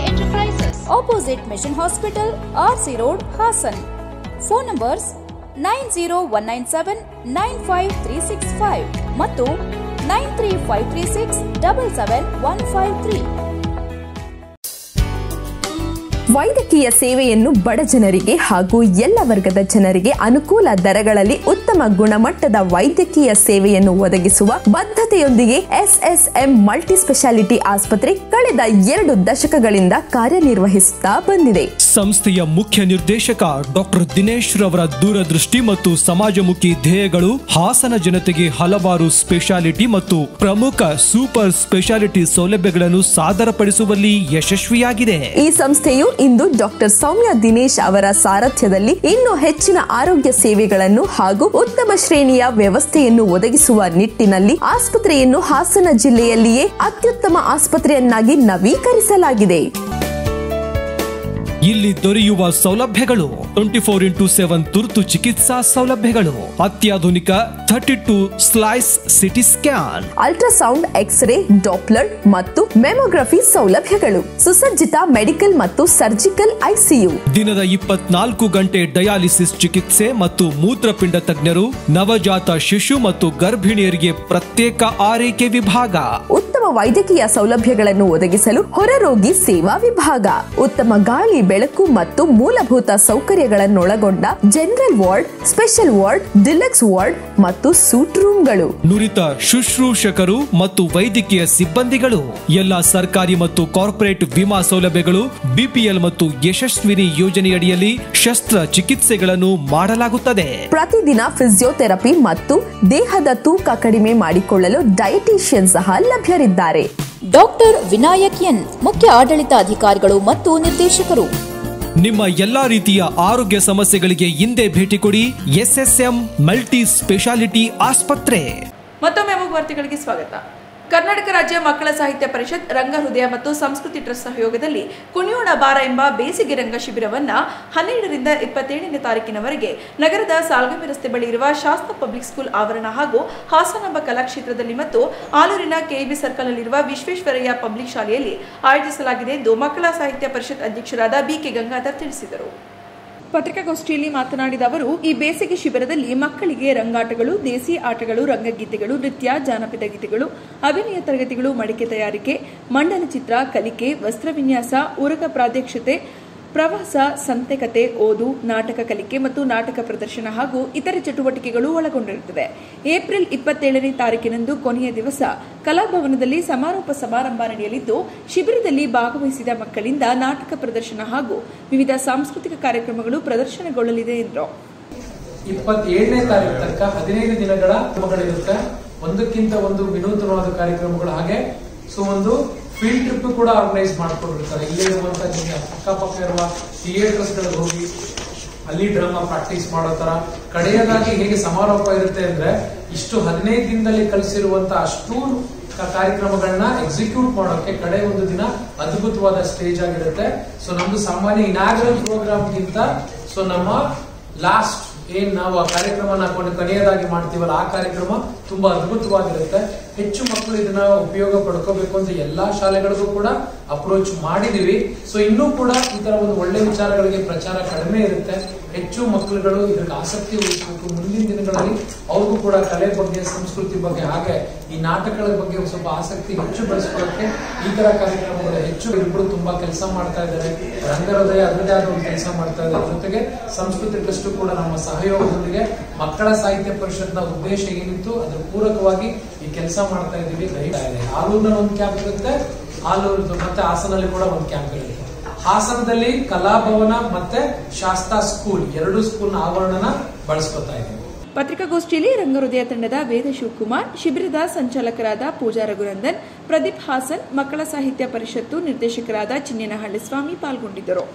Opposite mission hospital, RC road, Hassan. Phone numbers 901979535 ಮತ್ತು 9353677153. ವೈದ್ಯಕೀಯ ಸೇವೆಯನ್ನು ಬಡ ಜನರಿಗೆ ಹಾಗೂ ಎಲ್ಲ ವರ್ಗದ ಜನರಿಗೆ ಅನುಕೂಲ ದರಗಳಲ್ಲಿ ಉತ್ತಮ ಗುಣಮಟ್ಟದ ವೈದ್ಯಕೀಯ ಸೇವೆಯನ್ನು ಒದಗಿಸುವ ಬದ್ಧತೆಯೊಂದಿಗೆ SSM ಮಲ್ಟಿ ಸ್ಪೆಷಾಲಿಟಿ ಆಸ್ಪತ್ರೆ ಕಳೆದ 2 ದಶಕಗಳಿಂದ ಕಾರ್ಯನಿರ್ವಹಿಸುತ್ತಾ ಬಂದಿದೆ. ಸಂಸ್ಥೆಯ ಮುಖ್ಯ ನಿರ್ದೇಶಕ ಡಾಕ್ಟರ್ ದಿನೇಶ್ ರವರ ದೂರದೃಷ್ಟಿ ಮತ್ತು ಸಮಾಜಮುಖಿ ಧ್ಯೇಯಗಳು ಹಾಸನ ಜನತೆಗೆ ಹಲವಾರು ಸ್ಪೆಷಾಲಿಟಿ ಮತ್ತು ಪ್ರಮುಖ ಸೂಪರ್ ಸ್ಪೆಷಾಲಿಟಿ ಸೌಲಭ್ಯಗಳನ್ನು ಸಾದರಪಡಿಸುವಲ್ಲಿ ಯಶಸ್ವಿಯಾಗಿದೆ. ಈ ಸಂಸ್ಥೆಯು ಇಂದು ಡಾಕ್ಟರ್ ಸೌಮ್ಯ ದಿನೇಶ್ ಅವರ ಸಾರಥ್ಯದಲ್ಲಿ ಇನ್ನೂ ಹೆಚ್ಚಿನ ಆರೋಗ್ಯ ಸೇವೆಗಳನ್ನು ಹಾಗೂ ಉತ್ತಮ ಶ್ರೇಣಿಯ ವ್ಯವಸ್ಥೆಯನ್ನು ಒದಗಿಸುವ ನಿಟ್ಟಿನಲ್ಲಿ ಆಸ್ಪತ್ರೆಯನ್ನು ಹಾಸನ ಜಿಲ್ಲೆಯಲ್ಲಿಯೇ ಅತ್ಯುತ್ತಮ ಆಸ್ಪತ್ರೆಯನ್ನಾಗಿ ನವೀಕರಿಸಲಾಗಿದೆ. ಇಲ್ಲಿ ದೊರೆಯುವ ಸೌಲಭ್ಯಗಳು 24x7 ತುರ್ತು ಚಿಕಿತ್ಸಾ ಸೌಲಭ್ಯಗಳು, ಅತ್ಯಾಧುನಿಕ 32 slice CT scan, ultrasound, X-ray, Doppler ಮತ್ತು ಮೆಮೊಗ್ರಫಿ ಸೌಲಭ್ಯಗಳು, ಸುಸಜ್ಜಿತ ಮೆಡಿಕಲ್ ಮತ್ತು ಸರ್ಜಿಕಲ್ ICU, ದಿನದ 24 ಗಂಟೆ ಡಯಾಲಿಸಿಸ್ ಚಿಕಿತ್ಸೆ ಮತ್ತು ಮೂತ್ರಪಿಂಡ ತಜ್ಞರು, ನವಜಾತ ಶಿಶು ಮತ್ತು ಗರ್ಭಿಣಿಯರಿಗೆ ಪ್ರತ್ಯೇಕ ಆರೈಕೆ ವಿಭಾಗ, ಉತ್ತಮ ವೈದ್ಯಕೀಯ ಸೌಲಭ್ಯಗಳನ್ನು ಒದಗಿಸಲು ಹೊರರೋಗಿ ಸೇವಾ ವಿಭಾಗ, ಉತ್ತಮ ಗಾಳಿ, ಬೆಳಕು ಮತ್ತು ಮೂಲಭೂತ ಸೌಕರ್ಯಗಳನ್ನೊಳಗೊಂಡ general ward, special ward, deluxe ward ಮತ್ತು ಸೂಟ್ ರೂಮ್ಗಳು, ನುರಿತ ಶುಶ್ರೂಷಕರು ಮತ್ತು ವೈದ್ಯಕೀಯ ಸಿಬ್ಬಂದಿಗಳು, ಎಲ್ಲಾ ಸರ್ಕಾರಿ ಮತ್ತು ಕಾರ್ಪೊರೇಟ್ ವಿಮಾ ಸೌಲಭ್ಯಗಳು, BPL ಮತ್ತು ಯಶಸ್ವಿನಿ ಯೋಜನೆಯಡಿಯಲ್ಲಿ ಶಸ್ತ್ರ ಚಿಕಿತ್ಸೆಗಳನ್ನು ಮಾಡಲಾಗುತ್ತದೆ. ಪ್ರತಿದಿನ ಫಿಸಿಯೋಥೆರಪಿ ಮತ್ತು ದೇಹದ ತೂಕ ಕಡಿಮೆ ಮಾಡಿಕೊಳ್ಳಲು ಡಯಟಿಷಿಯನ್ ಸಹ ಲಭ್ಯರಿದ್ದಾರೆ. ಡಾಕ್ಟರ್ ವಿನಾಯಕ್ ಎನ್, ಮುಖ್ಯ ಆಡಳಿತ ಅಧಿಕಾರಿಗಳು ಮತ್ತು ನಿರ್ದೇಶಕರು. ನಿಮ್ಮ ಎಲ್ಲಾ ರೀತಿಯ ಆರೋಗ್ಯ ಸಮಸ್ಯೆಗಳಿಗೆ ಹಿಂದೆ ಭೇಟಿ ಕೊಡಿ SSM ಮಲ್ಟಿ ಸ್ಪೆಷಾಲಿಟಿ ಆಸ್ಪತ್ರೆ. ಮತ್ತೊಮ್ಮೆ ವಾರ್ತೆಗಳಿಗೆ ಸ್ವಾಗತ. ಕರ್ನಾಟಕ ರಾಜ್ಯ ಮಕ್ಕಳ ಸಾಹಿತ್ಯ ಪರಿಷತ್, ರಂಗ ಹೃದಯ ಮತ್ತು ಸಂಸ್ಕೃತಿ ಟ್ರಸ್ಟ್ ಸಹಯೋಗದಲ್ಲಿ ಕುಣಿಯೋಣ ಬಾರ ಎಂಬ ಬೇಸಿಗೆ ರಂಗ ಶಿಬಿರವನ್ನು 12ರಿಂದ 27ನೇ ತಾರೀಕಿನವರೆಗೆ ನಗರದ ಸಾಲ್ಗಮೆ ರಸ್ತೆ ಬಳಿ ಇರುವ ಶಾಸ್ತ್ರ ಪಬ್ಲಿಕ್ ಸ್ಕೂಲ್ ಆವರಣ ಹಾಗೂ ಹಾಸನಾಂಬ ಕಲಾಕ್ಷೇತ್ರದಲ್ಲಿ ಮತ್ತು ಆಲೂರಿನ ಕೆಇಬಿ ಸರ್ಕಲ್ನಲ್ಲಿರುವ ವಿಶ್ವೇಶ್ವರಯ್ಯ ಪಬ್ಲಿಕ್ ಶಾಲೆಯಲ್ಲಿ ಆಯೋಜಿಸಲಾಗಿದೆ ಎಂದು ಮಕ್ಕಳ ಸಾಹಿತ್ಯ ಪರಿಷತ್ ಅಧ್ಯಕ್ಷರಾದ ಬಿಕೆ ಗಂಗಾಧರ್ ತಿಳಿಸಿದರು. ಪತ್ರಿಕಾಗೋಷ್ಠಿಯಲ್ಲಿ ಮಾತನಾಡಿದ ಅವರು, ಈ ಬೇಸಿಗೆ ಶಿಬಿರದಲ್ಲಿ ಮಕ್ಕಳಿಗೆ ರಂಗಾಟಗಳು, ದೇಸಿ ಆಟಗಳು, ರಂಗಗೀತೆಗಳು, ನೃತ್ಯ, ಜಾನಪದ ಗೀತೆಗಳು, ಅಭಿನಯ ತರಗತಿಗಳು, ಮಡಿಕೆ ತಯಾರಿಕೆ, ಮಂಡಲ ಚಿತ್ರ ಕಲಿಕೆ, ವಸ್ತ್ರ ವಿನ್ಯಾಸ, ಉರಗ ಪ್ರಾತ್ಯಕ್ಷಿತೆ, ಪ್ರವಾಸ, ಸಂತೆಕತೆ, ಓದು, ನಾಟಕ ಕಲಿಕೆ ಮತ್ತು ನಾಟಕ ಪ್ರದರ್ಶನ ಹಾಗೂ ಇತರೆ ಚಟುವಟಿಕೆಗಳು ಒಳಗೊಂಡಿರುತ್ತದೆ. ಏಪ್ರಿಲ್ 27ನೇ ತಾರೀಕಿನಂದು ಕೊನೆಯ ದಿವಸ ಕಲಾಭವನದಲ್ಲಿ ಸಮಾರೋಪ ಸಮಾರಂಭ ನಡೆಯಲಿದ್ದು, ಶಿಬಿರದಲ್ಲಿ ಭಾಗವಹಿಸಿದ ಮಕ್ಕಳಿಂದ ನಾಟಕ ಪ್ರದರ್ಶನ ಹಾಗೂ ವಿವಿಧ ಸಾಂಸ್ಕೃತಿಕ ಕಾರ್ಯಕ್ರಮಗಳು ಪ್ರದರ್ಶನಗೊಳ್ಳಲಿದೆ ಎಂದರು. 27ನೇ ತಾರೀಕು ತನಕ 15 ದಿನಗಳ ಕಾರ್ಯಕ್ರಮಗಳಿರುತ್ತೆ. ಒಂದಕ್ಕಿಂತ ಒಂದು ವಿನೂತನವಾದ ಕಾರ್ಯಕ್ರಮಗಳು, ಹಾಗೆ ಒಂದು ಫೀಲ್ಡ್ ಟ್ರಿಪ್ ಕೂಡ ಆರ್ಗನೈಸ್ ಮಾಡ್ಕೊಂಡಿರ್ತಾರೆ. ಇಲ್ಲೇ ಇರುವಂತಹ ಅಕ್ಕಪಕ್ಕ ಇರುವ ಥಿಯೇಟರ್ಸ್ ಗಳಿಗೆ ಹೋಗಿ ಅಲ್ಲಿ ಡ್ರಾಮಾ ಪ್ರಾಕ್ಟೀಸ್ ಮಾಡೋ ತರ. ಕಡೆಯದಾಗಿ ಹೇಗೆ ಸಮಾರೋಪ ಇರುತ್ತೆ ಅಂದ್ರೆ, ಇಷ್ಟು 15 ದಿನದಲ್ಲಿ ಕಲಿಸಿರುವಂತಹ ಅಷ್ಟು ಕಾರ್ಯಕ್ರಮಗಳನ್ನ ಎಕ್ಸಿಕ್ಯೂಟ್ ಮಾಡೋಕೆ ಕಡೆ ಒಂದು ದಿನ ಅದ್ಭುತವಾದ ಸ್ಟೇಜ್ ಆಗಿರುತ್ತೆ. ನಮ್ದು ಸಾಮಾನ್ಯ ಇನಾಗ್ರಲ್ ಪ್ರೋಗ್ರಾಮ್ ಗಿಂತ ನಮ್ಮ ಲಾಸ್ಟ್ ಏನ್ ನಾವು ಆ ಕಾರ್ಯಕ್ರಮ ಕೊನೆಯದಾಗಿ ಮಾಡ್ತೀವಲ್ಲ, ಆ ಕಾರ್ಯಕ್ರಮ ತುಂಬಾ ಅದ್ಭುತವಾಗಿರುತ್ತೆ. ಹೆಚ್ಚು ಮಕ್ಕಳು ಇದನ್ನ ಉಪಯೋಗ ಪಡ್ಕೋಬೇಕು ಅಂತ ಎಲ್ಲಾ ಶಾಲೆಗಳಿಗೂ ಕೂಡ ಅಪ್ರೋಚ್ ಮಾಡಿದೀವಿ. ಇನ್ನೂ ಕೂಡ ಈ ತರ ಒಂದು ಒಳ್ಳೆ ವಿಚಾರಗಳಿಗೆ ಪ್ರಚಾರ ಕಡಿಮೆ ಇರುತ್ತೆ. ಹೆಚ್ಚು ಮಕ್ಕಳುಗಳು ಇದಕ್ಕೆ ಆಸಕ್ತಿ ವಹಿಸಬೇಕು. ಮುಂದಿನ ದಿನಗಳಲ್ಲಿ ಅವ್ರಿಗೂ ಕೂಡ ಕಲೆ ಬಗ್ಗೆ, ಸಂಸ್ಕೃತಿ ಬಗ್ಗೆ, ಹಾಗೆ ಈ ನಾಟಕಗಳ ಬಗ್ಗೆ ಸ್ವಲ್ಪ ಆಸಕ್ತಿ ಹೆಚ್ಚು ಬೆಳೆಸ್ಕೊಳ್ಳೋಕೆ ಈ ತರ ಕಾರ್ಯಕ್ರಮಗಳು ಹೆಚ್ಚು. ಇಬ್ಬರು ತುಂಬಾ ಕೆಲಸ ಮಾಡ್ತಾ ಇದ್ದಾರೆ. ರಂಗಹೃದಯ ಅದರದೇ ಆದ ಒಂದು ಕೆಲಸ ಮಾಡ್ತಾ ಇದ್ದಾರೆ. ಜೊತೆಗೆ ಸಂಸ್ಕೃತಿ ಟ್ರಸ್ಟ್ ಕೂಡ ನಮ್ಮ ಸಹಯೋಗದೊಂದಿಗೆ ಮಕ್ಕಳ ಸಾಹಿತ್ಯ ಪರಿಷತ್ನ ಉದ್ದೇಶ ಏನಿತ್ತು ಅದರ ಪೂರಕವಾಗಿ ಈ ಕೆಲಸ ಮಾಡ್ತಾ ಇದ್ದೀವಿ. ಆಲೂರಿನಲ್ಲಿ ಒಂದು ಕ್ಯಾಂಪ್ ಇರುತ್ತೆ, ಆಲೂರು ಮತ್ತೆ ಹಾಸನಲ್ಲಿ ಕೂಡ ಒಂದು ಕ್ಯಾಂಪ್ ಇರುತ್ತೆ. ಹಾಸನದಲ್ಲಿ ಕಲಾಭವನ ಮತ್ತೆ ಶಾಸ್ತಾ ಸ್ಕೂಲ್, 2 ಸ್ಕೂಲ್ನ ಆವರಣನ ಬಳಸ್ಕೊತಾ ಇದ್ದೀವಿ. ಪತ್ರಿಕಾಗೋಷ್ಠಿಯಲ್ಲಿ ರಂಗಹೃದಯ ತಂಡದ ವೇದ ಶಿವಕುಮಾರ್, ಶಿಬಿರದ ಸಂಚಾಲಕರಾದ ಪೂಜಾ ರಘುನಂದನ್, ಪ್ರದೀಪ್ ಹಾಸನ್, ಮಕ್ಕಳ ಸಾಹಿತ್ಯ ಪರಿಷತ್ತು ನಿರ್ದೇಶಕರಾದ ಚಿನ್ನೇನಹಳ್ಳಿ ಸ್ವಾಮಿ ಪಾಲ್ಗೊಂಡಿದ್ದರು.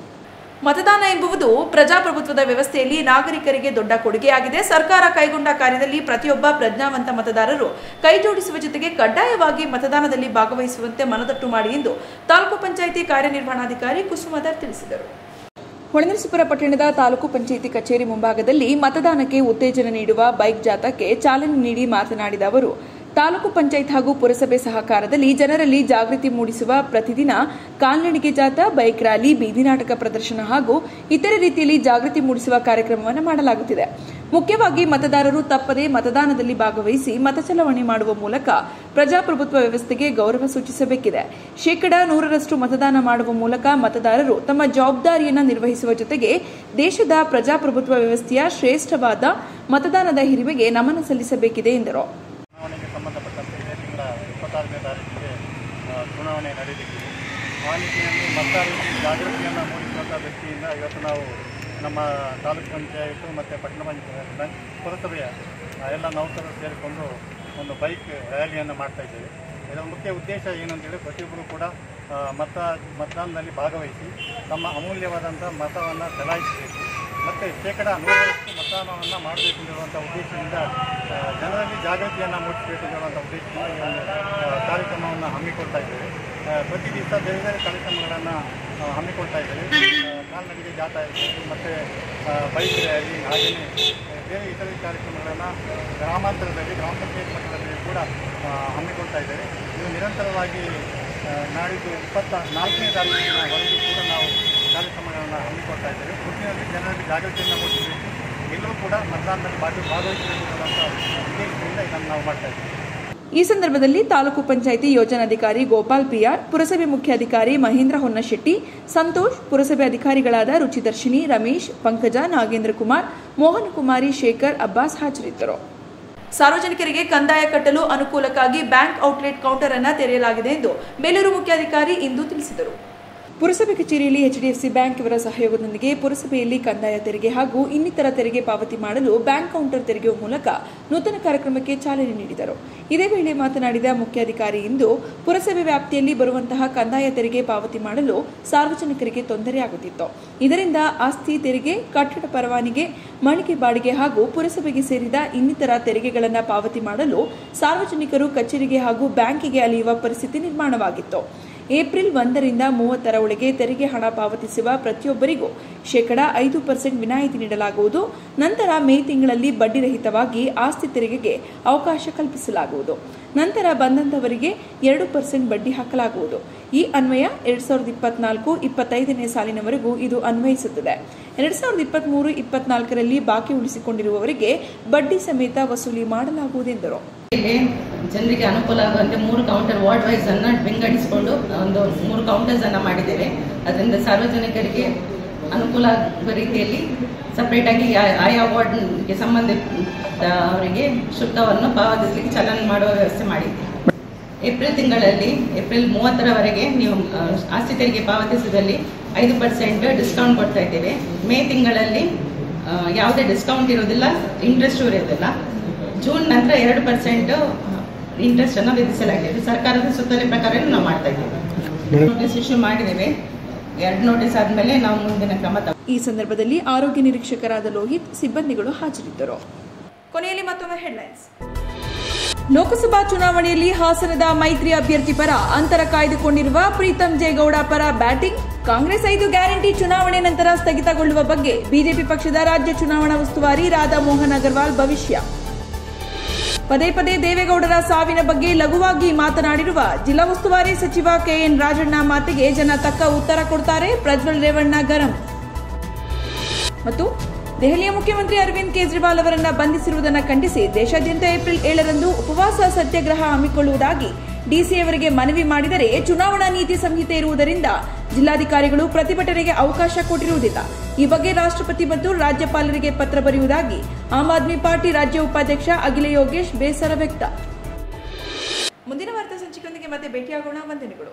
ಮತದಾನ ಎಂಬುದು ಪ್ರಜಾಪ್ರಭುತ್ವದ ವ್ಯವಸ್ಥೆಯಲ್ಲಿ ನಾಗರಿಕರಿಗೆ ದೊಡ್ಡ ಕೊಡುಗೆಯಾಗಿದೆ. ಸರ್ಕಾರ ಕೈಗೊಂಡ ಕಾರ್ಯದಲ್ಲಿ ಪ್ರತಿಯೊಬ್ಬ ಪ್ರಜ್ಞಾವಂತ ಮತದಾರರು ಕೈಜೋಡಿಸುವ ಜೊತೆಗೆ ಕಡ್ಡಾಯವಾಗಿ ಮತದಾನದಲ್ಲಿ ಭಾಗವಹಿಸುವಂತೆ ಮನದಟ್ಟು ಮಾಡಿ ಎಂದು ತಾಲೂಕು ಪಂಚಾಯಿತಿ ಕಾರ್ಯನಿರ್ವಹಣಾಧಿಕಾರಿ ಕುಸುಮಧರ್ ತಿಳಿಸಿದರು. ಹೊಳೆನರಸೀಪುರ ಪಟ್ಟಣದ ತಾಲೂಕು ಪಂಚಾಯಿತಿ ಕಚೇರಿ ಮುಂಭಾಗದಲ್ಲಿ ಮತದಾನಕ್ಕೆ ಉತ್ತೇಜನ ನೀಡುವ ಬೈಕ್ ಜಾಥಾಕ್ಕೆ ಚಾಲನೆ ನೀಡಿ ಮಾತನಾಡಿದ ಅವರು, ತಾಲೂಕು ಪಂಚಾಯತ್ ಹಾಗೂ ಪುರಸಭೆ ಸಹಕಾರದಲ್ಲಿ ಜನರಲ್ಲಿ ಜಾಗೃತಿ ಮೂಡಿಸುವ ಪ್ರತಿದಿನ ಕಾಲ್ನಡಿಗೆ ಜಾಥಾ, ಬೈಕ್ ರ್ಯಾಲಿ, ಬೀದಿ ನಾಟಕ ಪ್ರದರ್ಶನ ಹಾಗೂ ಇತರೆ ರೀತಿಯಲ್ಲಿ ಜಾಗೃತಿ ಮೂಡಿಸುವ ಕಾರ್ಯಕ್ರಮವನ್ನು ಮಾಡಲಾಗುತ್ತಿದೆ. ಮುಖ್ಯವಾಗಿ ಮತದಾರರು ತಪ್ಪದೆ ಮತದಾನದಲ್ಲಿ ಭಾಗವಹಿಸಿ ಮತಚಲಾವಣೆ ಮಾಡುವ ಮೂಲಕ ಪ್ರಜಾಪ್ರಭುತ್ವ ವ್ಯವಸ್ಥೆಗೆ ಗೌರವ ಸೂಚಿಸಬೇಕಿದೆ. 100% ಮತದಾನ ಮಾಡುವ ಮೂಲಕ ಮತದಾರರು ತಮ್ಮ ಜವಾಬ್ದಾರಿಯನ್ನು ನಿರ್ವಹಿಸುವ ಜೊತೆಗೆ ದೇಶದ ಪ್ರಜಾಪ್ರಭುತ್ವ ವ್ಯವಸ್ಥೆಯ ಶ್ರೇಷ್ಠವಾದ ಮತದಾನದ ಹಿರಿಮೆಗೆ ನಮನ ಸಲ್ಲಿಸಬೇಕಿದೆ ಎಂದರು. ಚುನಾವಣೆಗೆ ಸಂಬಂಧಪಟ್ಟಂತೆ ಇದೇ ತಿಂಗಳ 26ನೇ ತಾರೀಕಿಗೆ ಚುನಾವಣೆ ನಡೆದಿದೆ. ಆ ನಿಟ್ಟಿನಲ್ಲಿ ಮತದಾರರಲ್ಲಿ ಜಾಗೃತಿಯನ್ನು ಮೂಡಿಸುವಂಥ ದೃಷ್ಟಿಯಿಂದ ಇವತ್ತು ನಾವು ನಮ್ಮ ತಾಲೂಕು ಪಂಚಾಯತ್ ಮತ್ತು ಪಟ್ಟಣ ಪಂಚಾಯತ್ ಪುರಸಭೆಯ ಎಲ್ಲ ನೌಕರರು ಸೇರಿಕೊಂಡು ಒಂದು ಬೈಕ್ ರ್ಯಾಲಿಯನ್ನು ಮಾಡ್ತಾಯಿದ್ದೇವೆ. ಇದರ ಮುಖ್ಯ ಉದ್ದೇಶ ಏನಂತೇಳಿ, ಪ್ರತಿಯೊಬ್ಬರು ಕೂಡ ಮತದಾನದಲ್ಲಿ ಭಾಗವಹಿಸಿ ತಮ್ಮ ಅಮೂಲ್ಯವಾದಂಥ ಮತವನ್ನು ಚಲಾಯಿಸಬೇಕು ಮತ್ತು 100% ಮತದಾನವನ್ನು ಮಾಡಬೇಕು ಎಂದಿರುವಂಥ ಉದ್ದೇಶದಿಂದ, ಜನರಲ್ಲಿ ಜಾಗೃತಿಯನ್ನು ಮೂಡಿಸಬೇಕು ಎಂದಿರುವಂಥ ಉದ್ದೇಶದಿಂದ ಈ ಒಂದು ಕಾರ್ಯಕ್ರಮವನ್ನು ಹಮ್ಮಿಕೊಳ್ತಾ ಇದ್ದೇವೆ. ಪ್ರತಿ ದಿವಸ ಬೇರೆ ಬೇರೆ ಕಾರ್ಯಕ್ರಮಗಳನ್ನು ಹಮ್ಮಿಕೊಳ್ತಾ ಇದ್ದೇವೆ. ಕಾಲ್ನಡಿಗೆ ಜಾಥಾ ಇರ್ಬೋದು, ಮತ್ತು ಬೈಕ್ ರ್ಯಾಲಿ, ಹಾಗೆಯೇ ಬೇರೆ ಇತರೆ ಕಾರ್ಯಕ್ರಮಗಳನ್ನು ಗ್ರಾಮಾಂತರದಲ್ಲಿ, ಗ್ರಾಮ ಪಂಚಾಯತ್ ಮಟ್ಟದಲ್ಲಿ ಕೂಡ ಹಮ್ಮಿಕೊಳ್ತಾ ಇದ್ದೇವೆ. ಇದು ನಿರಂತರವಾಗಿ ನಾಡಿದ್ದು 24ನೇ ತಾರೀಕಿನವರೆಗೂ ಕೂಡ ನಾವು ಕಾರ್ಯಕ್ರಮಗಳನ್ನು ಹಮ್ಮಿಕೊಳ್ತಾ ಇದ್ದೇವೆ. ಒಟ್ಟಿನಲ್ಲಿ ಜನರಲ್ಲಿ ಜಾಗೃತಿಯನ್ನು ಮೂಡಿಸಬೇಕು, ಎಲ್ಲರೂ ಕೂಡ ಮತದಾನದಲ್ಲಿ ಭಾಗವಹಿಸಬೇಕು ಅನ್ನುವಂಥ ಉದ್ದೇಶದಿಂದ ಇದನ್ನು ನಾವು ಮಾಡ್ತಾ ಇದ್ದೇವೆ. ಈ ಸಂದರ್ಭದಲ್ಲಿ ತಾಲೂಕು ಪಂಚಾಯಿತಿ ಯೋಜನಾಧಿಕಾರಿ ಗೋಪಾಲ್ ಪಿಆರ್, ಪುರಸಭೆ ಮುಖ್ಯಾಧಿಕಾರಿ ಮಹೇಂದ್ರ ಹೊನ್ನಶೆಟ್ಟಿ, ಸಂತೋಷ್, ಪುರಸಭೆ ಅಧಿಕಾರಿಗಳಾದ ರುಚಿದರ್ಶಿನಿ, ರಮೇಶ್, ಪಂಕಜ, ನಾಗೇಂದ್ರ ಕುಮಾರ್, ಮೋಹನ್ ಕುಮಾರಿ, ಶೇಖರ್, ಅಬ್ಬಾಸ್ ಹಾಜರಿದ್ದರು. ಸಾರ್ವಜನಿಕರಿಗೆ ಕಂದಾಯ ಕಟ್ಟಲು ಅನುಕೂಲಕ್ಕಾಗಿ ಬ್ಯಾಂಕ್ ಔಟ್ಲೆಟ್ ಕೌಂಟರ್ ಅನ್ನು ತೆರೆಯಲಾಗಿದೆ ಎಂದು ಬೇಲೂರು ಮುಖ್ಯಾಧಿಕಾರಿ ಇಂದು ತಿಳಿಸಿದರು. ಪುರಸಭೆ ಕಚೇರಿಯಲ್ಲಿ ಎಚ್ಡಿಎಫ್ಸಿ ಬ್ಯಾಂಕ್ ಇವರ ಸಹಯೋಗದೊಂದಿಗೆ ಪುರಸಭೆಯಲ್ಲಿ ಕಂದಾಯ ತೆರಿಗೆ ಹಾಗೂ ಇನ್ನಿತರ ತೆರಿಗೆ ಪಾವತಿ ಮಾಡಲು ಬ್ಯಾಂಕ್ ಕೌಂಟರ್ ತೆರೆಯುವ ಮೂಲಕ ನೂತನ ಕಾರ್ಯಕ್ರಮಕ್ಕೆ ಚಾಲನೆ ನೀಡಿದರು. ಇದೇ ವೇಳೆ ಮಾತನಾಡಿದ ಮುಖ್ಯಾಧಿಕಾರಿ, ಇಂದು ಪುರಸಭೆ ವ್ಯಾಪ್ತಿಯಲ್ಲಿ ಬರುವಂತಹ ಕಂದಾಯ ತೆರಿಗೆ ಪಾವತಿ ಮಾಡಲು ಸಾರ್ವಜನಿಕರಿಗೆ ತೊಂದರೆಯಾಗುತ್ತಿತ್ತು. ಇದರಿಂದ ಆಸ್ತಿ ತೆರಿಗೆ, ಕಟ್ಟಡ ಪರವಾನಿಗೆ, ಮಳಿಗೆ ಬಾಡಿಗೆ ಹಾಗೂ ಪುರಸಭೆಗೆ ಸೇರಿದ ಇನ್ನಿತರ ತೆರಿಗೆಗಳನ್ನು ಪಾವತಿ ಮಾಡಲು ಸಾರ್ವಜನಿಕರು ಕಚೇರಿಗೆ ಹಾಗೂ ಬ್ಯಾಂಕಿಗೆ ಅಲೆಯುವ ಪರಿಸ್ಥಿತಿ ನಿರ್ಮಾಣವಾಗಿತ್ತು. ಏಪ್ರಿಲ್ 1 ರಿಂದ 30 ಒಳಗೆ ತೆರಿಗೆ ಹಣ ಪಾವತಿಸುವ ಪ್ರತಿಯೊಬ್ಬರಿಗೂ 5% ವಿನಾಯಿತಿ ನೀಡಲಾಗುವುದು. ನಂತರ ಮೇ ತಿಂಗಳಲ್ಲಿ ಬಡ್ಡಿರಹಿತವಾಗಿ ಆಸ್ತಿ ತೆರಿಗೆಗೆ ಅವಕಾಶ ಕಲ್ಪಿಸಲಾಗುವುದು. ನಂತರ ಬಂದಂತವರಿಗೆ 2% ಬಡ್ಡಿ ಹಾಕಲಾಗುವುದು. ಈ ಅನ್ವಯ 2024-25ನೇ ಸಾಲಿನವರೆಗೂ ಇದು ಅನ್ವಯಿಸುತ್ತದೆ. 2023-24ರಲ್ಲಿ ಬಾಕಿ ಉಳಿಸಿಕೊಂಡಿರುವವರಿಗೆ ಬಡ್ಡಿ ಸಮೇತ ವಸೂಲಿ ಮಾಡಲಾಗುವುದೆಂದರು. ಜನರಿಗೆ ಅನುಕೂಲ ಆಗುವಂತೆ 3 ಕೌಂಟರ್ ವಾರ್ಡ್ ವೈಸ್ ಅನ್ನ ವಿಂಗಡಿಸಿಕೊಂಡು ಒಂದು 3 ಕೌಂಟರ್ಸ್ ಅನ್ನ ಮಾಡಿದ್ದೇವೆ. ಅದರಿಂದ ಸಾರ್ವಜನಿಕರಿಗೆ ಅನುಕೂಲ ಆಗುವ ರೀತಿಯಲ್ಲಿ ಸಪರೇಟ್ ಆಗಿ ಆಯಾ ವಾರ್ಡ್ಗೆ ಸಂಬಂಧಿತ ಅವರಿಗೆ ಶುಲ್ಕವನ್ನು ಪಾವತಿಸಲಿಕ್ಕೆ ಚಲನೆ ಮಾಡುವ ವ್ಯವಸ್ಥೆ ಮಾಡಿದ್ದೇವೆ. ಏಪ್ರಿಲ್ ತಿಂಗಳಲ್ಲಿ ಏಪ್ರಿಲ್ 30ರವರೆಗೆ ನೀವು ಆಸ್ತಿ ತೆರಿಗೆ ಪಾವತಿಸಿದಲ್ಲಿ 5% ಡಿಸ್ಕೌಂಟ್ ಕೊಡ್ತಾ ಇದ್ದೇವೆ. ಮೇ ತಿಂಗಳಲ್ಲಿ ಯಾವುದೇ ಡಿಸ್ಕೌಂಟ್ ಇರೋದಿಲ್ಲ, ಇಂಟ್ರೆಸ್ಟ್ ಇರೋದಿಲ್ಲ. ಜೂನ್ ನಂತರ 2% ಇಂಟ್ರೆಸ್ಟ್ ಅನ್ನು ವಿಧಿಸಲಾಗಿದೆ. ಸರ್ಕಾರದ ಸುತ್ತೋಲೆ ಪ್ರಕಾರ ನಾವು ಮಾಡ್ತಾ ಇದ್ದೇವೆ. ನೋಟಿಸ್ ಇಶ್ಯೂ ಮಾಡಿದ್ದೇವೆ. 2 ನೋಟಿಸ್ ಆದ್ಮೇಲೆ ನಾವು ಮುಂದಿನ ಕ್ರಮ. ಈ ಸಂದರ್ಭದಲ್ಲಿ ಆರೋಗ್ಯ ನಿರೀಕ್ಷಕರಾದ ಲೋಹಿತ್, ಸಿಬ್ಬಂದಿಗಳು ಹಾಜರಿದ್ದರು. ಕೊನೆಯಲ್ಲಿ ಮತ್ತೊಮ್ಮೆ ಹೆಡ್ಲೈನ್ಸ್. ಲೋಕಸಭಾ ಚುನಾವಣೆಯಲ್ಲಿ ಹಾಸನದ ಮೈತ್ರಿ ಅಭ್ಯರ್ಥಿ ಪರ ಅಂತರ ಕಾಯ್ದುಕೊಂಡಿರುವ ಪ್ರೀತಂ ಜೇಗೌಡ ಪರ ಬ್ಯಾಟಿಂಗ್. ಕಾಂಗ್ರೆಸ್ 5 ಗ್ಯಾರಂಟಿ ಚುನಾವಣೆ ನಂತರ ಸ್ಥಗಿತಗೊಳ್ಳುವ ಬಗ್ಗೆ ಬಿಜೆಪಿ ಪಕ್ಷದ ರಾಜ್ಯ ಚುನಾವಣಾ ಉಸ್ತುವಾರಿ ರಾಧಾ ಮೋಹನ್ ಅಗರ್ವಾಲ್ ಭವಿಷ್ಯ. ಪದೇ ಪದೇ ದೇವೇಗೌಡರ ಸಾವಿನ ಬಗ್ಗೆ ಲಘುವಾಗಿ ಮಾತನಾಡಿರುವ ಜಿಲ್ಲಾ ಉಸ್ತುವಾರಿ ಸಚಿವ ಕೆಎನ್ ರಾಜಣ್ಣ ಮಾತಿಗೆ ಜನ ತಕ್ಕ ಉತ್ತರ ಕೊಡ್ತಾರೆ, ಪ್ರಜ್ವಲ್ ರೇವಣ್ಣ ಗರಂ. ಮತ್ತು ದೆಹಲಿಯ ಮುಖ್ಯಮಂತ್ರಿ ಅರವಿಂದ್ ಕೇಜ್ರಿವಾಲ್ ಅವರನ್ನು ಬಂಧಿಸಿರುವುದನ್ನು ಖಂಡಿಸಿ ದೇಶಾದ್ಯಂತ ಏಪ್ರಿಲ್ 7ರಂದು ಉಪವಾಸ ಸತ್ಯಾಗ್ರಹ ಹಮ್ಮಿಕೊಳ್ಳುವುದಾಗಿ ಡಿಸಿಯವರಿಗೆ ಮನವಿ ಮಾಡಿದರೆ ಚುನಾವಣಾ ನೀತಿ ಸಂಹಿತೆ ಇರುವುದರಿಂದ ಜಿಲ್ಲಾಧಿಕಾರಿಗಳು ಪ್ರತಿಭಟನೆಗೆ ಅವಕಾಶ ಕೊಟ್ಟಿರುವುದಿಲ್ಲ. ಈ ಬಗ್ಗೆ ರಾಷ್ಟ್ರಪತಿ ಮತ್ತು ರಾಜ್ಯಪಾಲರಿಗೆ ಪತ್ರ ಬರೆಯುವುದಾಗಿ ಆಮ್ ಆದ್ಮಿ ಪಾರ್ಟಿ ರಾಜ್ಯ ಉಪಾಧ್ಯಕ್ಷ ಅಖಿಲ ಯೋಗೇಶ್ ಬೇಸರ ವ್ಯಕ್ತ. ಮುಂದಿನ ವಾರ್ತಾ ಸಂಚಿಕೆಯೊಂದಿಗೆ ಮತ್ತೆ ಭೇಟಿಯಾಗೋಣ. ವಂದನೆಗಳು.